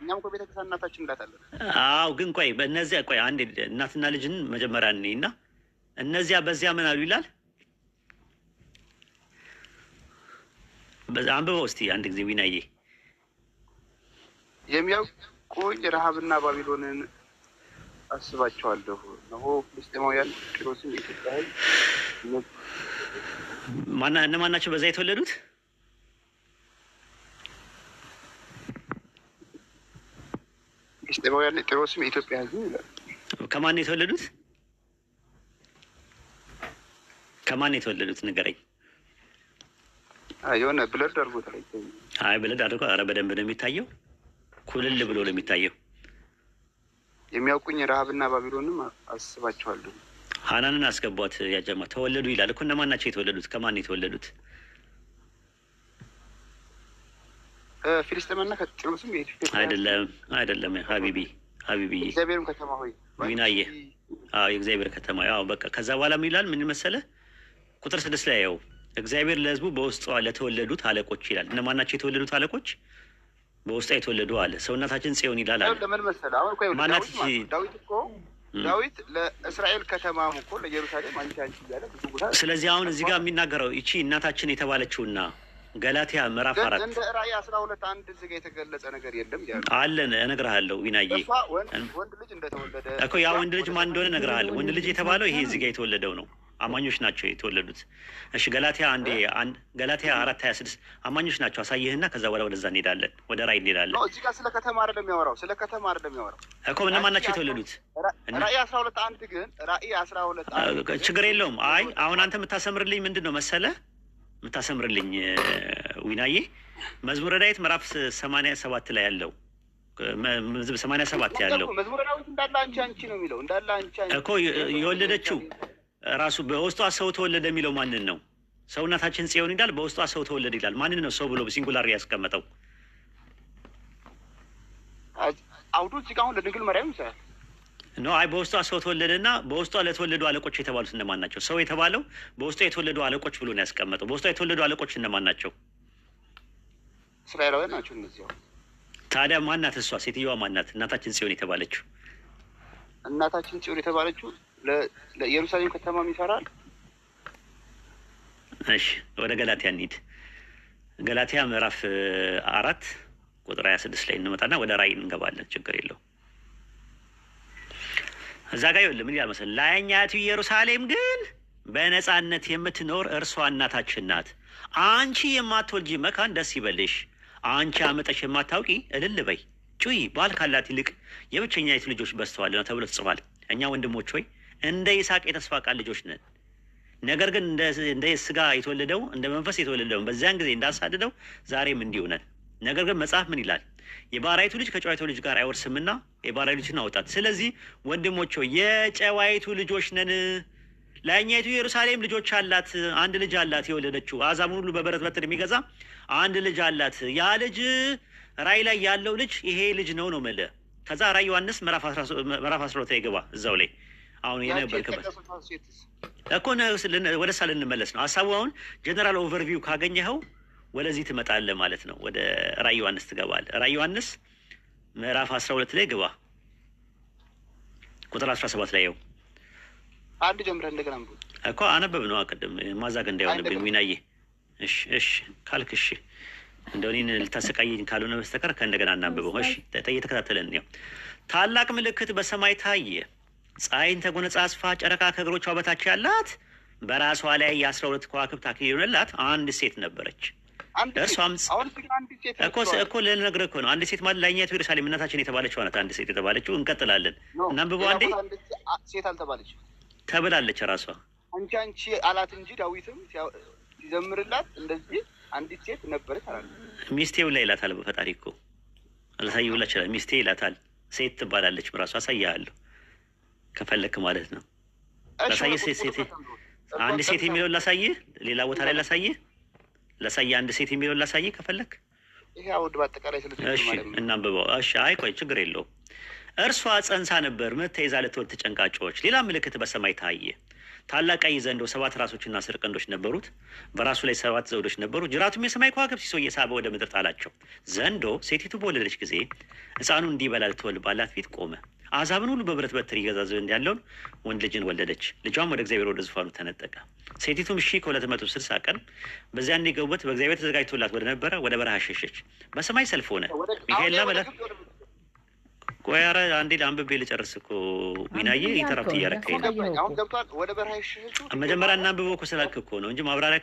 እኛም እኮ ቤተክርስቲያን እናታችን እንዳታለን።
አዎ፣ ግን ቆይ በእነዚያ ቆይ አንዴ እናትና ልጅን መጀመሪያ እና እነዚያ በዚያ ምን አሉ ይላል። አንብበው እስቲ አንድ ጊዜ ዊናዬ።
የሚያውቁኝ ረሃብና ባቢሎንን አስባቸዋለሁ። እነሆ ፍልስጤማውያን ጢሮስም የኢትዮጵያ ሕዝብ
እነማን ናቸው በዛ የተወለዱት?
ፍልስጤማውያን ጢሮስም የኢትዮጵያ ሕዝብ ይላል።
ከማን የተወለዱት? ከማን የተወለዱት ንገረኝ።
የሆነ ብለድ አድርጎት ላይ
አይ ብለድ አድርጎ ኧረ በደንብ ነው የሚታየው። ኩልል ብሎ ነው የሚታየው።
የሚያውቁኝ ረሃብና ባቢሎንም አስባቸዋለሁ።
ሀናንን አስገቧት። ያጀማ ተወለዱ ይላል እኮ። እነማን ናቸው የተወለዱት? ከማን የተወለዱት?
ፊልስጤምና ከጢሮስም
አይደለም ሀቢቢ
እግዚአብሔርም ከተማ ሆይ
ዊናዬ። አዎ የእግዚአብሔር ከተማ። ያው በቃ ከዛ በኋላ ምን ይላል? ምን መሰለህ? ቁጥር 6 ላይ ያው እግዚአብሔር ለሕዝቡ በውስጧ ለተወለዱት አለቆች ይላል። እነማን ናቸው የተወለዱት አለቆች? በውስጧ የተወለዱ አለ። ሰውነታችን ጽዮን ይላል አለ።
ለምን መሰለህ? አሁን እኮ ዳዊት ለእስራኤል ከተማ እኮ ለኢየሩሳሌም አንቺ እያለ ብዙ ቦታ።
ስለዚህ አሁን እዚህ ጋር የሚናገረው ይቺ እናታችን የተባለችውና ገላትያ ምዕራፍ 4
እንደ ራእይ 12 አንድ እዚህ ጋር የተገለጸ ነገር የለም
አለን። እነግርሃለሁ ዊናዬ
ወንድ ልጅ እንደተወለደ
እኮ ያ ወንድ ልጅ ማን እንደሆነ እነግርሃለሁ። ወንድ ልጅ የተባለው ይሄ እዚህ ጋር የተወለደው ነው። አማኞች ናቸው የተወለዱት። እሺ ገላትያ 4:26 አማኞች ናቸው። አሳየህና ከዛ በኋላ ወደዛ እንሄዳለን፣ ወደ ራእይ እንሄዳለን።
እዚህ ጋር ስለ ከተማ አይደለም የሚያወራው፣ ስለ ከተማ አይደለም የሚያወራው
እኮ እነማን ናቸው የተወለዱት?
ራእይ 12 አንድ ግን ራእይ 12
ችግር የለውም። አይ አሁን አንተ የምታሰምርልኝ ምንድን ነው መሰለህ? የምታሰምርልኝ ዊናዬ መዝሙረ ዳዊት ምዕራፍ 87 ላይ ያለው 87 ያለው
መዝሙረ ዳዊት እንዳለ አንቺ ነው የሚለው እንዳለ አንቺ
እኮ የወለደችው ራሱ በውስጧ ሰው ተወለደ የሚለው ማንን ነው? ሰውነታችን ጽዮን ይላል፣ በውስጧ ሰው ተወለደ ይላል። ማንን ነው ሰው ብሎ ሲንጉላር ያስቀመጠው?
አውዱ እዚህ ጋር አሁን ለድንግል ማርያም ይሰራል
ነው። አይ በውስጧ ሰው ተወለደና በውስጧ ለተወለዱ አለቆች የተባሉት እነማን ናቸው? ሰው የተባለው በውስጧ የተወለዱ አለቆች ብሎ ነው ያስቀመጠው። በውስጧ የተወለዱ አለቆች እነማን ናቸው?
እስራኤላውያን ናቸው እነዚህ።
ታዲያ ማናት እሷ? ሴትዮዋ ማናት? እናታችን ጽዮን የተባለችው
እናታችን ጽዮን የተባለችው ለኢየሩሳሌም ከተማ ይሰራል።
እሺ ወደ ገላትያ እንሂድ። ገላትያ ምዕራፍ 4 ቁጥር 26 ላይ እንመጣና ወደ ራእይ እንገባለን። ችግር የለው። እዛ ጋር ይኸውልህ ምን ይላል መሰለህ? ላይኛይቱ ኢየሩሳሌም ግን በነፃነት የምትኖር እርሷ እናታችን ናት። አንቺ የማትወልጂ መካን ደስ ይበልሽ፣ አንቺ አመጠሽ የማታውቂ እልል በይ ጩይ፣ ባል ካላት ይልቅ የብቸኛይቱ ልጆች በዝተዋልና ተብሎ ተጽፏል። እኛ ወንድሞች ሆይ እንደ ይስሐቅ የተስፋ ቃል ልጆች ነን። ነገር ግን እንደ ስጋ የተወለደው እንደ መንፈስ የተወለደው በዚያን ጊዜ እንዳሳደደው ዛሬም እንዲሁ ነን። ነገር ግን መጽሐፍ ምን ይላል? የባሪያይቱ ልጅ ከጨዋይቱ ልጅ ጋር አይወርስምና የባሪያይቱ ልጅን አውጣት። ስለዚህ ወንድሞች ሆይ የጨዋይቱ ልጆች ነን። ላይኛይቱ ኢየሩሳሌም ልጆች አላት፣ አንድ ልጅ አላት የወለደችው፣ አሕዛብን ሁሉ በበረት በትር የሚገዛ አንድ ልጅ አላት። ያ ልጅ ራእይ ላይ ያለው ልጅ ይሄ ልጅ ነው የምልህ። ከዛ ራእይ ዮሐንስ ምዕራፍ 12 ላይ ገባ። እዛው ላይ አሁን የነበርክበት እኮ ወደ እሷ ልንመለስ ነው ሀሳቡ። አሁን ጀነራል ኦቨርቪው ካገኘኸው ወደዚህ ትመጣለህ ማለት ነው። ወደ ራእይ ዮሐንስ ትገባለህ። ራእይ ዮሐንስ ምዕራፍ 12 ላይ ግባ፣ ቁጥር 17 ላይ ይኸው
አንድ ጀምረህ እንደገና
እኮ አነበብ ነው። ቅድም ማዛግ እንዳይሆንብኝ ዊናዬ። እሺ ካልክ እሺ፣ እንደው እኔን ልታሰቃየኝ ካልሆነ በስተቀር ከእንደገና እናንብበው። እሺ እየተከታተለን ነው። ታላቅ ምልክት በሰማይ ታየ፣ ፀሐይን ተጎናጽፋ ጨረቃ ከእግሮቿ በታች ያላት በራሷ ላይ የ12 ከዋክብት አክሊል የሆነላት አንድ ሴት ነበረች። እርሷም እኮ ልነግርህ እኮ ነው። አንድ ሴት ማለት ላይኛይቱ ኢየሩሳሌም እናታችን የተባለችው ናት። አንድ ሴት የተባለችው እንቀጥላለን እና አንብበው አንዴ።
ሴት አልተባለች
ተብላለች ራሷ።
አንቺ አላት እንጂ ዳዊትም ሲዘምርላት እንደዚህ አንዲት ሴት ነበረች አላለ።
ሚስቴ ብላ ይላታል በፈጣሪ እኮ አላሳይ ብላ ይችላል። ሚስቴ ይላታል። ሴት ትባላለች ራሷ። አሳያለሁ ከፈለክ ማለት ነው። ላሳይህ ሴት አንድ ሴት የሚለውን ላሳይህ። ሌላ ቦታ ላይ ላሳይህ አንድ ሴት የሚለውን ላሳይህ ከፈለክ።
ይሄ አውድ በአጠቃላይ ስለዚህ ማለት ነው።
እናንብበው። እሺ አይ ቆይ ችግር የለውም። እርሷ ጸንሳ ነበር፣ ምጥ ተይዛ ልትወልድ ተጨንቃጮች። ሌላ ምልክት በሰማይ ታየ። ታላቅ ቀይ ዘንዶ 7 ራሶችና 10 ቀንዶች ነበሩት። በራሱ ላይ 7 ዘውዶች ነበሩ። ጅራቱም የሰማይ ከዋክብት ሲሶ እየሳበ ወደ ምድር ጣላቸው። ዘንዶ ሴቲቱ በወለደች ጊዜ ሕፃኑ እንዲበላ ልትወልድ ባላት ፊት ቆመ። አሕዛብን ሁሉ በብረት በትር ይገዛ ዘንድ ያለውን ወንድ ልጅን ወለደች። ልጇም ወደ እግዚአብሔር ወደ ዙፋኑ ተነጠቀ። ሴቲቱም 260 ቀን በዚያ እንዲገቡበት በእግዚአብሔር ተዘጋጅቶላት ወደ ነበረ ወደ በረሃ ሸሸች። በሰማይ ሰልፍ ሆነ። ሚካኤልና መላክ ቆይ ኧረ አንዴ አንብቤ ልጨርስ እኮ ዊናዬ ኢንተራፕት እያደረከኝ ነው።
አሁን ገብቷል። ወደ በረሃ ሸሸች።
መጀመሪያ እናንብበው እኮ ስላልክ እኮ ነው እንጂ ማብራሪያ